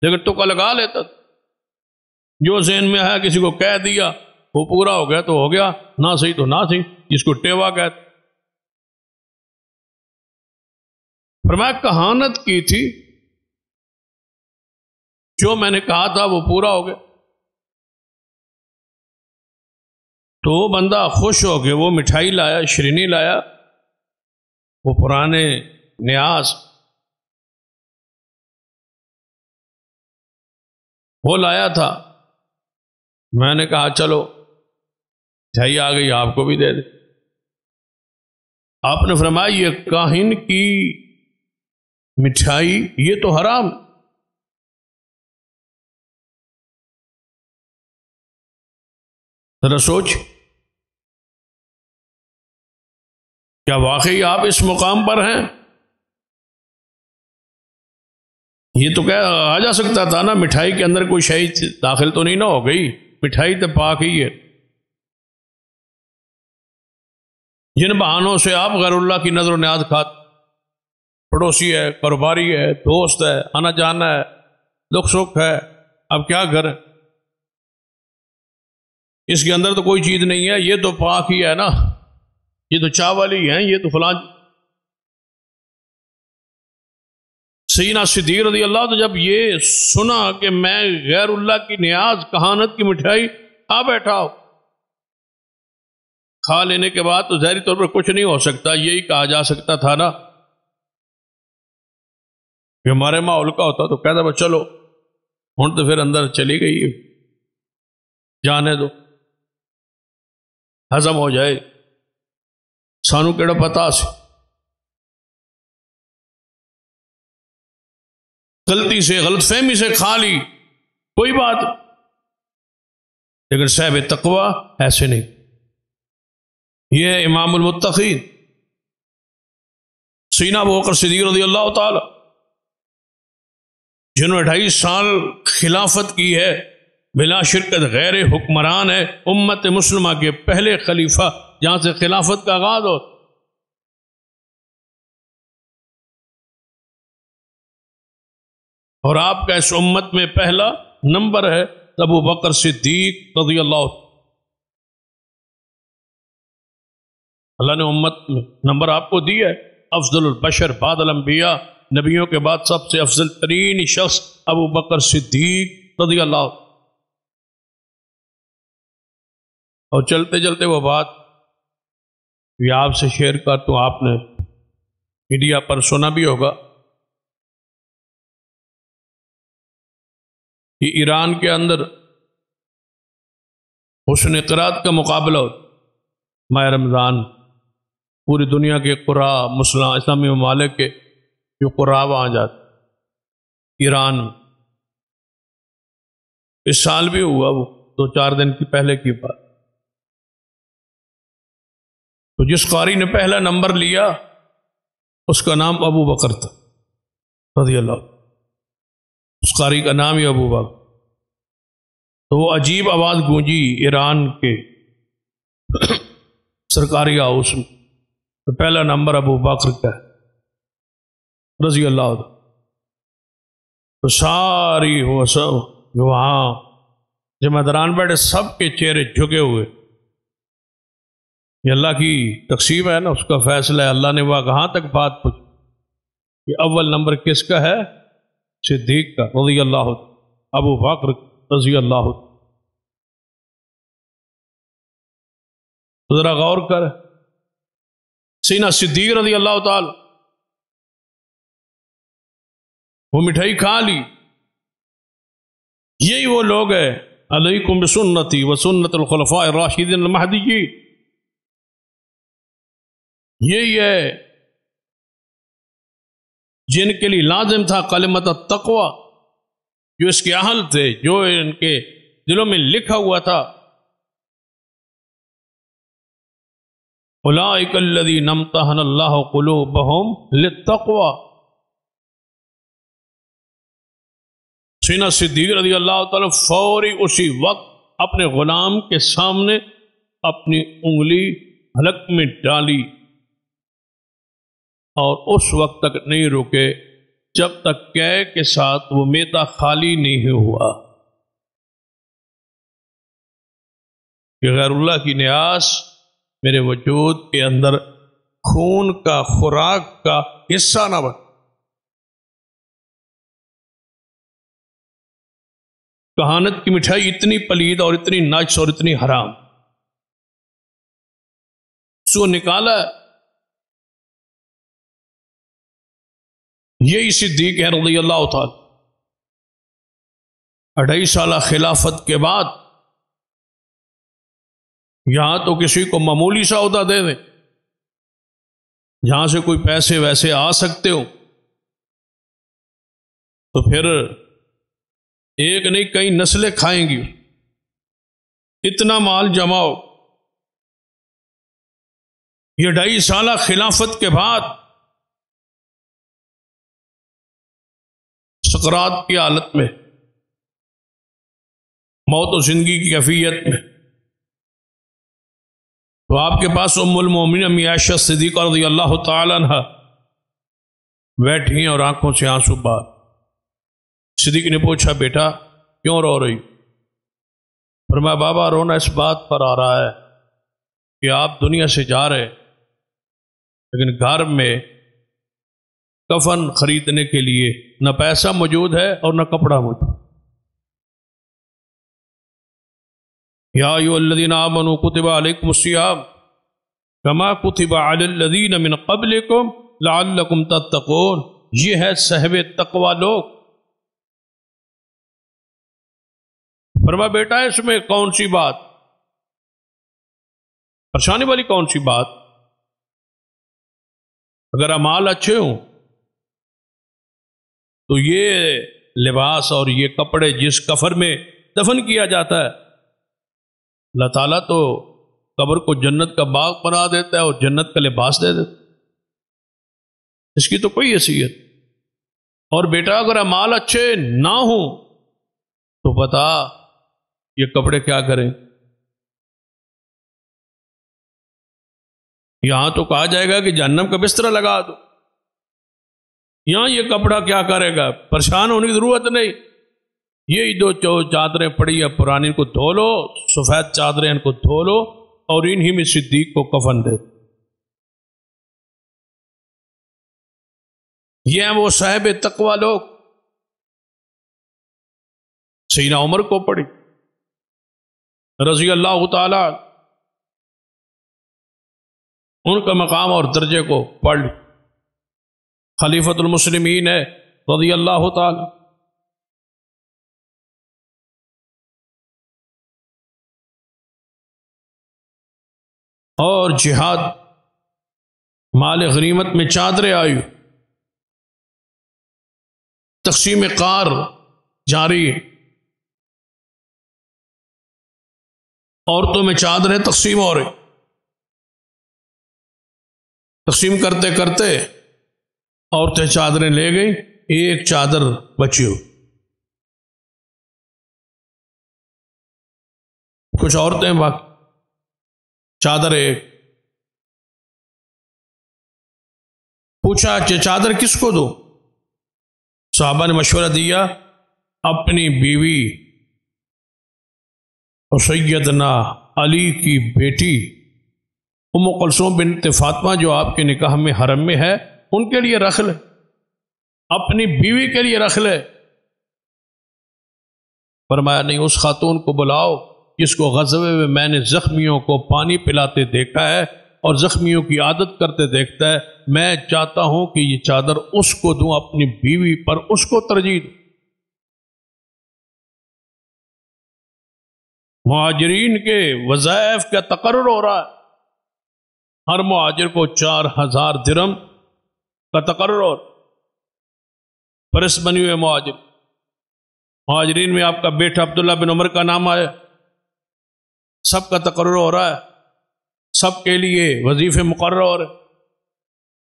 A: لیکن ٹکا لگا لیتا تھا، جو ذہن میں آیا کسی کو کہہ دیا، وہ پورا ہو گیا تو ہو گیا، نہ صحیح تو نہ صحیح، جس کو ٹیوا کہتے۔ فرمایا کہانت کی تھی، جو میں نے کہا تھا وہ پورا ہو گیا۔ تو وہ بندہ خوش ہو کے وہ مٹھائی لایا، شرینی لایا، وہ پرانے نیاز وہ لایا تھا، میں نے کہا چلو مٹھائی آ گئی، آپ کو بھی دے دیں۔ آپ نے فرمایا یہ کاہن کی مٹھائی یہ تو حرام۔ ذرا سوچ، کیا واقعی آپ اس مقام پر ہیں؟ یہ تو کیا آ جا سکتا تھا نا، مٹھائی کے اندر کوئی شے داخل تو نہیں نہ ہو گئی، مٹھائی تو پاک ہی ہے۔ جن بہانوں سے آپ غیر اللہ کی نظر و نیاز کھاتے، پڑوسی ہے، کاروباری ہے، دوست ہے، آنا جانا ہے، دکھ سکھ ہے، اب کیا کریں؟ اس کے اندر تو کوئی چیز نہیں ہے، یہ تو پاک ہی ہے نا، یہ تو چاول ہی ہیں، یہ تو فلاں۔ سیدنا صدیق رضی اللہ تو جب یہ سنا کہ میں غیر اللہ کی نیاز کہانت کی مٹھائی کھا بیٹھا ہوں، کھا لینے کے بعد تو ظاہری طور پر کچھ نہیں ہو سکتا، یہی کہا جا سکتا تھا نا کہ ہمارے ماحول کا ہوتا تو کہتا بس چلو ہوں تو پھر اندر چلی گئی، جانے دو ہضم ہو جائے، سانو کیڑا پتا سی، غلطی سے غلط فہمی سے کھا لی کوئی بات، لیکن صاحب تقویٰ ایسے نہیں۔ یہ ہے امام المتقین سیدنا ابو بکر صدیق رضی اللہ تعالی، جنہوں نے 2.5 سال خلافت کی ہے، بلا شرکت غیر حکمران ہے، امت مسلمہ کے پہلے خلیفہ جہاں سے خلافت کا آغاز ہو۔ اور آپ کا اس امت میں پہلا نمبر ہے ابو بکر صدیق رضی اللہ۔ اللہ نے امت میں نمبر آپ کو دیا ہے، افضل البشر بعد الانبیاء، نبیوں کے بعد سب سے افضل ترین شخص ابو بکر صدیق رضی اللہ۔ اور چلتے چلتے وہ بات یہ آپ سے شیئر کر تو آپ نے میڈیا پر سنا بھی ہوگا کہ ایران کے اندر حسن قرات کا مقابلہ ہو، ماہ رمضان، پوری دنیا کے قرآ مسلم اسلامی ممالک کے جو قرآ وہاں جاتے ایران میں۔ اس سال بھی ہوا، وہ 2-4 دن کی پہلے کی بات۔ تو جس قاری نے پہلا نمبر لیا اس کا نام ابو بکر تھا رضی اللہ، اس قاری کا نام ہی ابو بکر۔ تو وہ عجیب آواز گونجی ایران کے سرکاری ہاؤس میں، تو پہلا نمبر ابو بکر کا ہے رضی اللہ عنہ۔ تو ساری وہ سب جو وہاں جمعدران بیٹھے سب کے چہرے جھکے ہوئے، یہ اللہ کی تقسیم ہے نا، اس کا فیصلہ ہے۔ اللہ نے وہ کہاں تک بات پوچھی کہ اول نمبر کس کا ہے؟ صدیق کا رضی اللہ عنہ، ابو بکر رضی اللہ عنہ۔ تو ذرا غور کر، سیدنا صدیق رضی اللہ تعالی وہ مٹھائی کھا لی۔ یہی وہ لوگ ہیں، علیکم بسنتی و سنت الخلفاء الراشدین المہدیین، یہی ہے جن کے لیے لازم تھا کلمۃ التقوی، جو اس کے اہل تھے، جو ان کے دلوں میں لکھا ہوا تھا، اولئک الذین امتحن اللہ قلوبہم للتقوی۔ سیدنا صدیق رضی اللہ تعالی فوری اسی وقت اپنے غلام کے سامنے اپنی انگلی حلق میں ڈالی اور اس وقت تک نہیں رکے جب تک کہ کے ساتھ وہ میدا خالی نہیں ہوا، کہ غیر اللہ کی نیاز میرے وجود کے اندر خون کا خوراک کا حصہ نہ بن۔ کہانت کی مٹھائی اتنی پلید اور اتنی نجس اور اتنی حرام، اس کو نکالا یہی صدیق ہے رضی اللہ تعالی۔ 2.5 سالہ خلافت کے بعد یہاں تو کسی کو معمولی سا عہدہ دے دیں، جہاں سے کوئی پیسے ویسے آ سکتے ہو، تو پھر ایک نہیں کئی نسلیں کھائیں گی۔ اتنا مال جمع ہو، یہ 2.5 سالہ خلافت کے بعد سکرات کی حالت میں، موت و زندگی کی کیفیت میں، تو آپ کے پاس ام المومنین امی عائشہ صدیقہ رضی اللہ تعالی عنہ بیٹھی ہیں اور آنکھوں سے آنسو بہا۔ صدیق نے پوچھا بیٹا کیوں رو رہی؟ فرمایا بابا رونا اس بات پر آ رہا ہے کہ آپ دنیا سے جا رہے لیکن گھر میں کفن خریدنے کے لیے نہ پیسہ موجود ہے اور نہ کپڑا موجود۔ یا ایھا الذین آمنوا کتب علیکم الصیام کما کتب علی الذین من قبلکم لعلکم تتقون، یہ ہے صاحب تقوی لوگ۔ فرمایا بیٹا اس میں کون سی بات پریشانی والی کون سی بات؟ اگر اعمال اچھے ہوں تو یہ لباس اور یہ کپڑے جس کفن میں دفن کیا جاتا ہے، اللہ تعالیٰ تو قبر کو جنت کا باغ بنا دیتا ہے اور جنت کا لباس دے دیتا ہے، اس کی تو کوئی حیثیت۔ اور بیٹا اگر اعمال اچھے نہ ہوں تو بتا یہ کپڑے کیا کریں؟ یہاں تو کہا جائے گا کہ جہنم کا بستر لگا دو، یہاں یہ کپڑا کیا کرے گا؟ پریشان ہونے کی ضرورت نہیں، یہ جو چادریں پڑی ہیں پرانی ان کو دھو لو، سفید چادریں ان کو دھو لو اور انہی میں صدیق کو کفن دے۔ یہ ہیں وہ صاحب تقوی لوگ۔ سیدنا عمر کو پڑھی رضی اللہ تعالی، ان کا مقام اور درجے کو پڑھ لی، خلیفۃ المسلمین ہے رضی اللہ تعالی۔ اور جہاد مال غنیمت میں چادریں آئی، تقسیم قار جاری، عورتوں میں چادریں تقسیم ہو رہی، تقسیم کرتے کرتے عورتیں چادریں لے گئیں، ایک چادر بچی ہو۔ کچھ عورتیں باقی، چادر ایک۔ پوچھا کہ چادر کس کو دو؟ صحابہ نے مشورہ دیا اپنی بیوی اور سیدنا علی کی بیٹی ام کلثوم بنت فاطمہ جو آپ کے نکاح میں حرم میں ہے ان کے لیے رکھ لے، اپنی بیوی کے لیے رکھ لے۔ فرمایا نہیں، اس خاتون کو بلاؤ جس کو غزوے میں میں نے زخمیوں کو پانی پلاتے دیکھا ہے اور زخمیوں کی عادت کرتے دیکھتا ہے، میں چاہتا ہوں کہ یہ چادر اس کو دوں، اپنی بیوی پر اس کو ترجیح دوں۔ مہاجرین کے وظائف کا تقرر ہو رہا ہے، ہر مہاجر کو 4000 درہم کا تقرر ہو رہا ہے، فہرست بنی ہوئے مہاجر۔ مہاجرین میں آپ کا بیٹا عبداللہ بن عمر کا نام آیا، سب کا تقرر ہو رہا ہے، سب کے لیے وظیفے مقرر ہو رہے،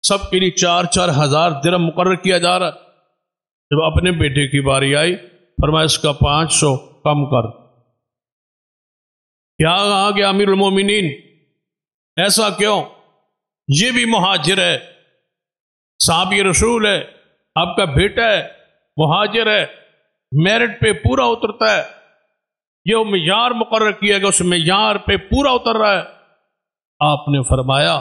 A: سب کے لیے 4,000 درہم مقرر کیا جا رہا ہے۔ جب اپنے بیٹے کی باری آئی فرمایا اس کا 500 کم کر۔ کیا کہا کہ امیر المومنین ایسا کیوں؟ یہ بھی مہاجر ہے، صحابی رسول ہے، آپ کا بیٹا ہے، مہاجر ہے، میرٹ پہ پورا اترتا ہے، یہ معیار مقرر کیا گیا اس معیار پہ پورا اتر رہا ہے۔ آپ نے فرمایا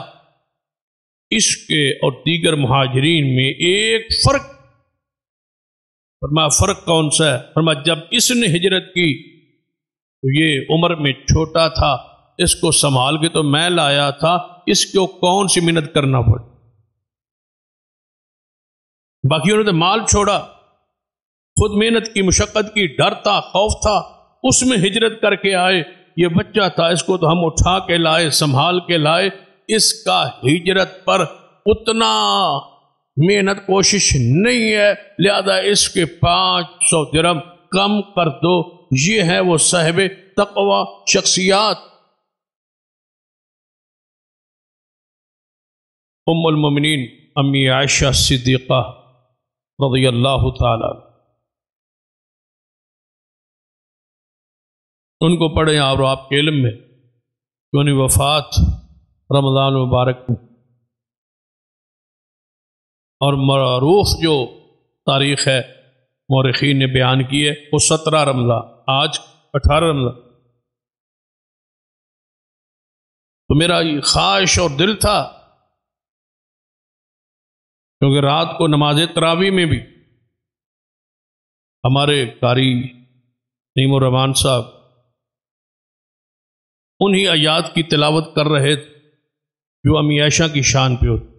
A: اس کے اور دیگر مہاجرین میں ایک فرق۔ فرمایا فرق کون سا ہے؟ فرمایا جب اس نے ہجرت کی تو یہ عمر میں چھوٹا تھا، اس کو سنبھال کے تو میں لایا تھا، اس کو کون سی محنت کرنا پڑی؟ باقیوں نے تو مال چھوڑا، خود محنت کی، مشقت کی، ڈر تھا، خوف تھا، اس میں ہجرت کر کے آئے۔ یہ بچہ تھا، اس کو تو ہم اٹھا کے لائے، سنبھال کے لائے، اس کا ہجرت پر اتنا محنت کوشش نہیں ہے، لہذا اس کے 500 درہم کم کر دو۔ یہ ہے وہ صاحب تقوی شخصیات۔ ام المومنین امی عائشہ صدیقہ رضی اللہ تعالی، ان کو پڑھیں اور آپ کے علم میں کہ انہیں وفات رمضان مبارک میں، اور معروف جو تاریخ ہے مورخین نے بیان کی ہے وہ 17 رمضان، آج 18 رمضان۔ تو میرا یہ خواہش اور دل تھا، کیونکہ رات کو نماز تراویح میں بھی ہمارے قاری نعیم الرحمان صاحب انہی آیات کی تلاوت کر رہے تھے جو امی عائشہ کی شان پہ ہوتی۔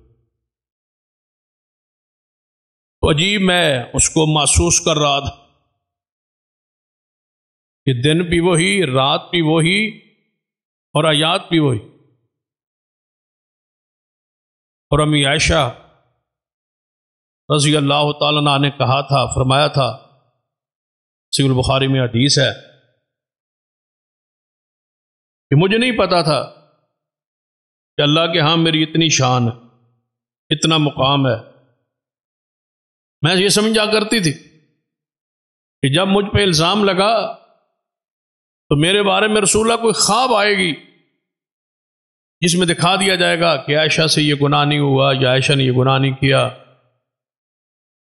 A: تو عجیب میں اس کو محسوس کر رہا تھا کہ دن بھی وہی، رات بھی وہی، اور آیات بھی وہی۔ اور امی عائشہ رضی اللہ تعالیٰ عنہ نے کہا تھا، فرمایا تھا، صحیح البخاری میں حدیث ہے کہ مجھے نہیں پتا تھا کہ اللہ کے ہاں میری اتنی شان ہے، اتنا مقام ہے۔ میں یہ سمجھا کرتی تھی کہ جب مجھ پہ الزام لگا تو میرے بارے میں رسول اللہ کوئی خواب آئے گی جس میں دکھا دیا جائے گا کہ عائشہ سے یہ گناہ نہیں ہوا یا عائشہ نے یہ گناہ نہیں کیا،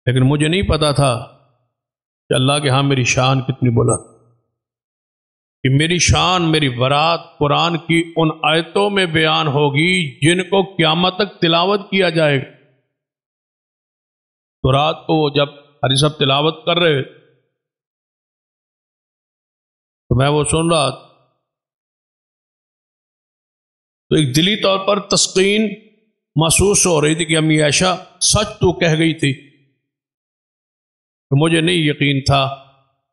A: لیکن مجھے نہیں پتا تھا کہ اللہ کے ہاں میری شان کتنی بلند، کہ میری شان، میری برات قرآن کی ان آیتوں میں بیان ہوگی جن کو قیامت تک تلاوت کیا جائے گا۔ تو رات کو جب حاجی صاحب تلاوت کر رہے تو میں وہ سن رہا، تو ایک دلی طور پر تسکین محسوس ہو رہی تھی کہ امی عائشہ سچ تو کہہ گئی تھی۔ مجھے نہیں یقین تھا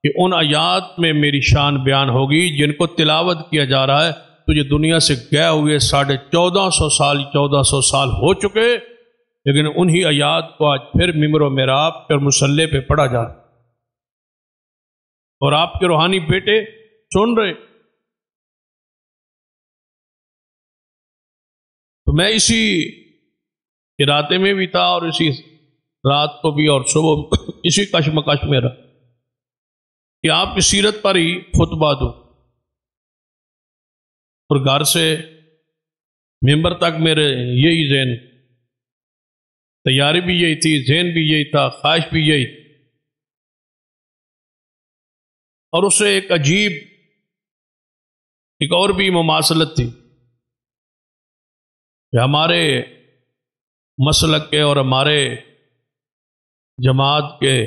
A: کہ ان آیات میں میری شان بیان ہوگی جن کو تلاوت کیا جا رہا ہے۔ تو یہ دنیا سے گئے ہوئے 1450 سال ہو چکے، لیکن انہی آیات کو آج پھر ممبر و محراب پر مصلی پہ پڑھا جا رہا، اور آپ کے روحانی بیٹے سن رہے۔ تو میں اسی ارادے میں بھی تھا اور اسی رات کو بھی اور صبح اسی کشمکش میں رہا کہ آپ کی سیرت پر ہی خطبہ دوں، اور گھر سے ممبر تک میرے یہی ذہن، تیاری بھی یہی تھی، ذہن بھی یہی تھا، خواہش بھی یہی تھی۔ اور اس سے ایک عجیب ایک اور بھی مماثلت تھی کہ ہمارے مسلک کے اور ہمارے جماعت کے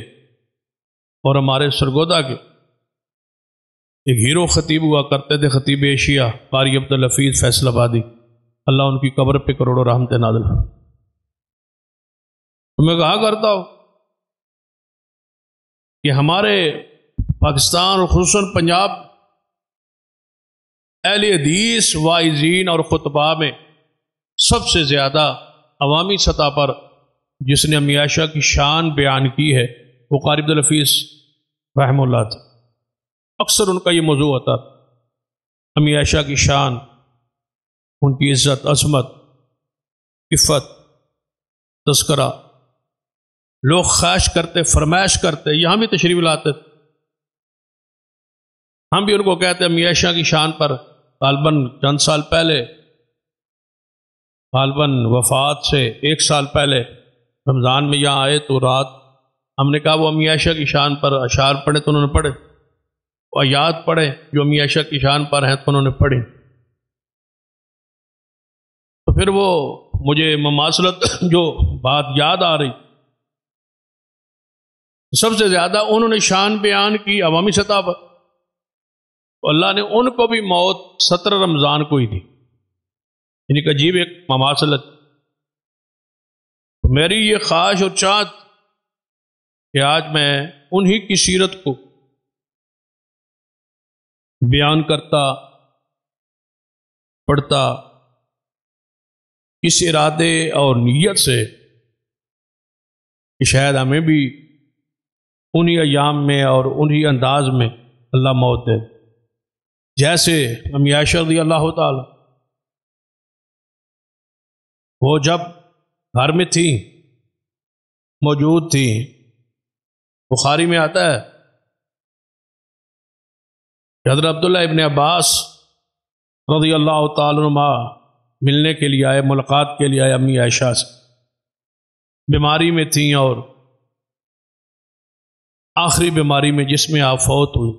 A: اور ہمارے سرگودا کے ایک ہیرو خطیب ہوا کرتے تھے، خطیب ایشیا قاری عبدالحفیظ فیصل آبادی، اللہ ان کی قبر پہ کروڑوں رحمت نازل ہو۔ تو میں کہا کرتا ہوں کہ ہمارے پاکستان اور خصوصاً پنجاب اہل حدیث واعظین اور خطباء میں سب سے زیادہ عوامی سطح پر جس نے امی عائشہ کی شان بیان کی ہے وہ قاری عبدالحفیظ رحمہ اللہ تھا۔ اکثر ان کا یہ موضوع ہوتا، امی عائشہ کی شان، ان کی عزت، عظمت، عفت، تذکرہ، لوگ خواہش کرتے، فرمائش کرتے، یہاں بھی تشریف لاتے، ہم بھی ان کو کہتے امی عائشہ کی شان پر غالباً چند سال پہلے، غالباً وفات سے 1 سال پہلے رمضان میں یہاں آئے تو رات ہم نے کہا وہ امی عائشہ کی شان پر اشعار پڑھے تو انہوں نے پڑھے، آیات پڑھے جو امی عائشہ کی شان پر ہیں تو انہوں نے پڑھی۔ تو پھر وہ مجھے مماثلت جو بات یاد آ رہی، سب سے زیادہ انہوں نے شان بیان کی عوامی سطح پر، تو اللہ نے ان کو بھی موت 17 رمضان کو ہی دی، یعنی کہ عجیب ایک مماثلت۔ میری یہ خواہش اور چاہت کہ آج میں انہی کی سیرت کو بیان کرتا پڑھتا اس ارادے اور نیت سے کہ شاید ہمیں بھی انہی ایام میں اور انہی انداز میں اللہ موت دے، جیسے امی عائشہ رضی اللہ تعالی وہ جب گھر میں تھی موجود تھی، بخاری میں آتا ہے کہ حضرت عبداللہ ابن عباس رضی اللہ تعالی عنہ ملنے کے لیے آئے، ملاقات کے لیے آئے امی عائشہ سے، بیماری میں تھیں اور آخری بیماری میں جس میں آپ فوت ہوئی،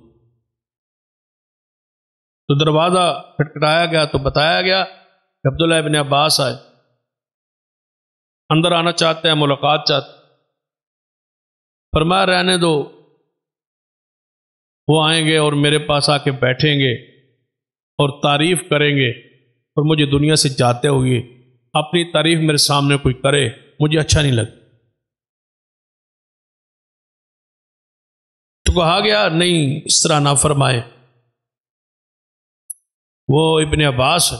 A: تو دروازہ کھٹکھٹایا گیا تو بتایا گیا کہ عبداللہ ابن عباس آئے، اندر آنا چاہتے ہیں، ملاقات چاہتے ہیں۔ فرمایا رہنے دو، وہ آئیں گے اور میرے پاس آ کے بیٹھیں گے اور تعریف کریں گے، اور مجھے دنیا سے جاتے ہوئے اپنی تعریف میرے سامنے کوئی کرے مجھے اچھا نہیں لگتا۔ تو کہا گیا نہیں اس طرح نہ فرمائے، وہ ابن عباس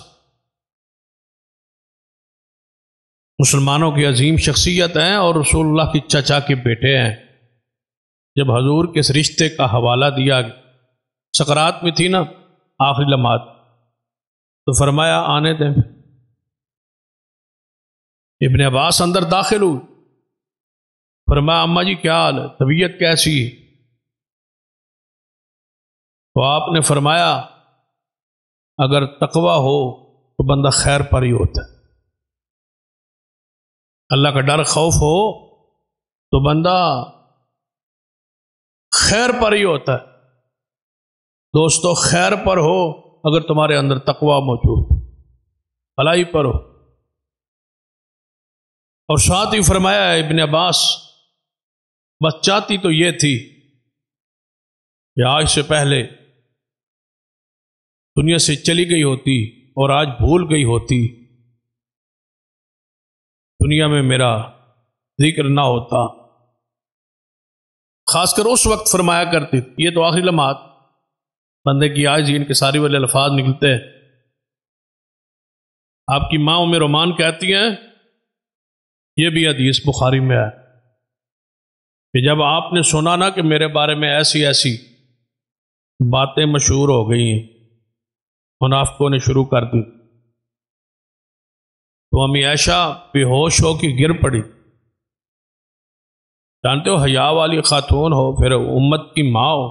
A: مسلمانوں کی عظیم شخصیت ہیں اور رسول اللہ کی چچا کے بیٹے ہیں۔ جب حضور کے اس رشتے کا حوالہ دیا، سکرات میں تھی نا آخری لمحات، تو فرمایا آنے دیں۔ ابن عباس اندر داخل ہوئے، فرمایا اماں جی کیا حال ہے، طبیعت کیسی ہے؟ تو آپ نے فرمایا اگر تقوی ہو تو بندہ خیر پر ہی ہوتا ہے، اللہ کا ڈر خوف ہو تو بندہ خیر پر ہی ہوتا ہے۔ دوستو خیر پر ہو اگر تمہارے اندر تقوی موجود، بھلائی پر ہو۔ اور ساتھ ہی فرمایا ہے ابن عباس بس چاہتی تو یہ تھی کہ آج سے پہلے دنیا سے چلی گئی ہوتی اور آج بھول گئی ہوتی، دنیا میں میرا ذکر نہ ہوتا۔ خاص کر اس وقت فرمایا کرتی تھی، یہ تو آخری لمحات بندے کی آج ان کے ساری والے الفاظ نکلتے ہیں۔ آپ کی ماں ام رومان کہتی ہیں، یہ بھی حدیث بخاری میں ہے کہ جب آپ نے سنا نا کہ میرے بارے میں ایسی ایسی باتیں مشہور ہو گئی ہیں، منافقوں نے شروع کر دی، تو امی عائشہ بے ہوش ہو کے گر پڑی۔ جانتے ہو حیا والی خاتون ہو، پھر امت کی ماں ہو،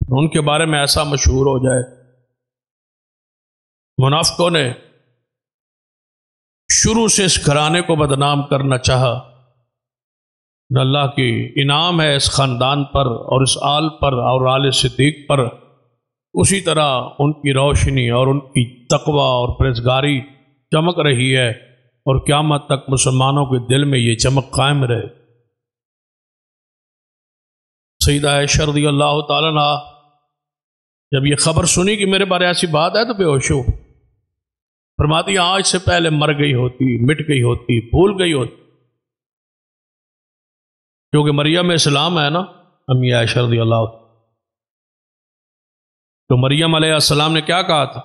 A: ان کے بارے میں ایسا مشہور ہو جائے۔ منافقوں نے شروع سے اس گھرانے کو بدنام کرنا چاہا۔ اللہ کی انعام ہے اس خاندان پر اور اس آل پر اور آل صدیق پر، اسی طرح ان کی روشنی اور ان کی تقوی اور پرہیزگاری چمک رہی ہے، اور قیامت تک مسلمانوں کے دل میں یہ چمک قائم رہے۔ سیدہ عائشہ رضی اللہ تعالیٰ عنہ جب یہ خبر سنی کہ میرے بارے ایسی بات ہے تو بے ہوش ہو، فرماتی آج سے پہلے مر گئی ہوتی، مٹ گئی ہوتی، بھول گئی ہوتی، کیونکہ مریم السلام ہے نا امی عائشہ رضی اللہ، تو مریم علیہ السلام نے کیا کہا تھا،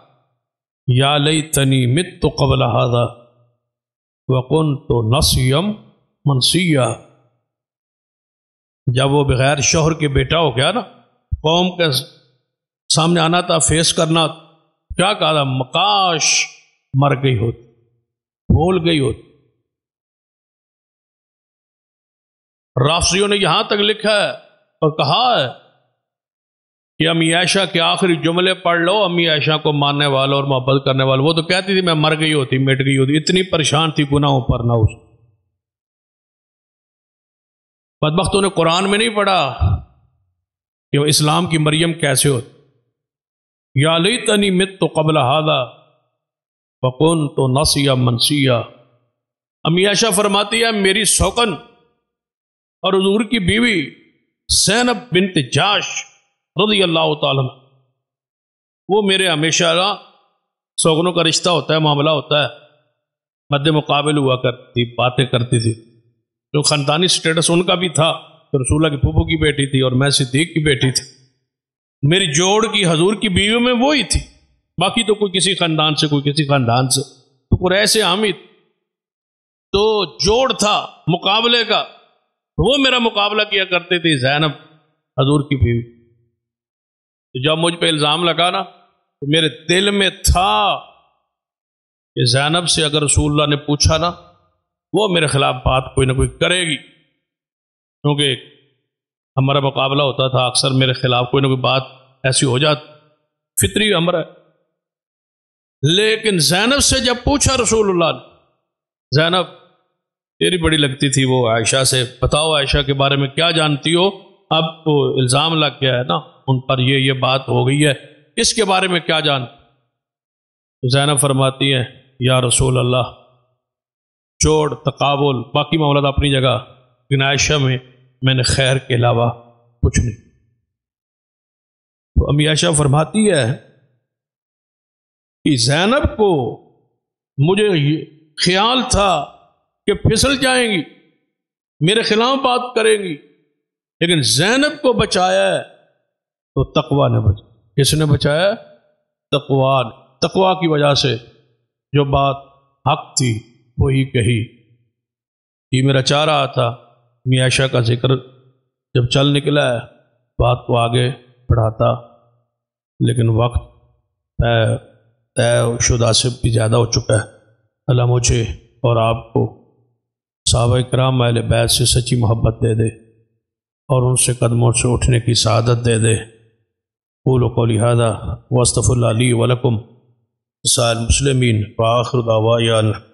A: یا لیتنی مت قبل ھذا وکنت نسیا منسیا۔ جب وہ بغیر شوہر کے بیٹا ہو گیا نا، قوم کے سامنے آنا تھا، فیس کرنا، کیا کہا تھا، مکاش مر گئی ہوتی، بھول گئی ہوتی۔ رافضیوں نے یہاں تک لکھا ہے اور کہا ہے کہ امی عائشہ کے آخری جملے پڑھ لو، امی عائشہ کو ماننے والوں اور محبت کرنے والوں، وہ تو کہتی تھی میں مر گئی ہوتی، مٹ گئی ہوتی، اتنی پریشان تھی گناہوں پر نہ اس۔ بدبختوں نے قرآن میں نہیں پڑھا کہ اسلام کی مریم کیسے ہوتی، یا لیتنی مت قبل ھذا وکنت نسیا منسیا۔ امی عائشہ فرماتی ہے میری سوکن اور حضور کی بیوی زینب بنت جاش رضی اللہ تعالیٰ عنہ، وہ میرے ہمیشہ سوگنوں کا رشتہ ہوتا ہے، معاملہ ہوتا ہے، مد مقابل ہوا کرتی، باتیں کرتی تھی، جو خاندانی سٹیٹس ان کا بھی تھا تو رسول اللہ کی پھوپھو کی بیٹی تھی اور میں صدیق کی بیٹی تھی، میری جوڑ کی حضور کی بیویوں میں وہی تھی، باقی تو کوئی کسی خاندان سے کوئی کسی خاندان سے، تو قریش حامد تو جوڑ تھا مقابلے کا، وہ میرا مقابلہ کیا کرتے تھے زینب حضور کی بیوی۔ تو جب مجھ پہ الزام لگا نا تو میرے دل میں تھا کہ زینب سے اگر رسول اللہ نے پوچھا نا وہ میرے خلاف بات کوئی نہ کوئی کرے گی، کیونکہ ہمارا مقابلہ ہوتا تھا اکثر میرے خلاف کوئی نہ کوئی بات ایسی ہو جاتی، فطری امر ہے۔ لیکن زینب سے جب پوچھا رسول اللہ نے، زینب تیری بڑی لگتی تھی وہ عائشہ سے، بتاؤ عائشہ کے بارے میں کیا جانتی ہو، اب تو الزام لگ گیا ہے نا ان پر، یہ بات ہو گئی ہے، اس کے بارے میں کیا جانتی؟ تو زینب فرماتی ہیں یا رسول اللہ جوڑ تقابل باقی معاملات اپنی جگہ، لیکن عائشہ میں نے خیر کے علاوہ کچھ نہیں۔ تو امی عائشہ فرماتی ہے کہ زینب کو مجھے خیال تھا کہ پھسل جائیں گی، میرے خلاف بات کریں گی، لیکن زینب کو بچایا ہے تو تقویٰ نے بچایا۔ کس نے بچایا؟ تقویٰ نے۔ تقویٰ کی وجہ سے جو بات حق تھی وہی کہی۔ یہ میرا چاہ رہا تھا امی عائشہ کا ذکر جب چل نکلا ہے بات کو آگے بڑھاتا، لیکن وقت طے شدہ سے بھی زیادہ ہو چکا ہے۔ اللہ مجھے اور آپ کو صحابہ کرام اہل بیت سے سچی محبت دے دے اور ان سے قدموں سے اٹھنے کی سعادت دے دے۔ قولوا قولی ھذا واستغفر اللہ لی ولکم سائر المسلمین وآخر دعوانا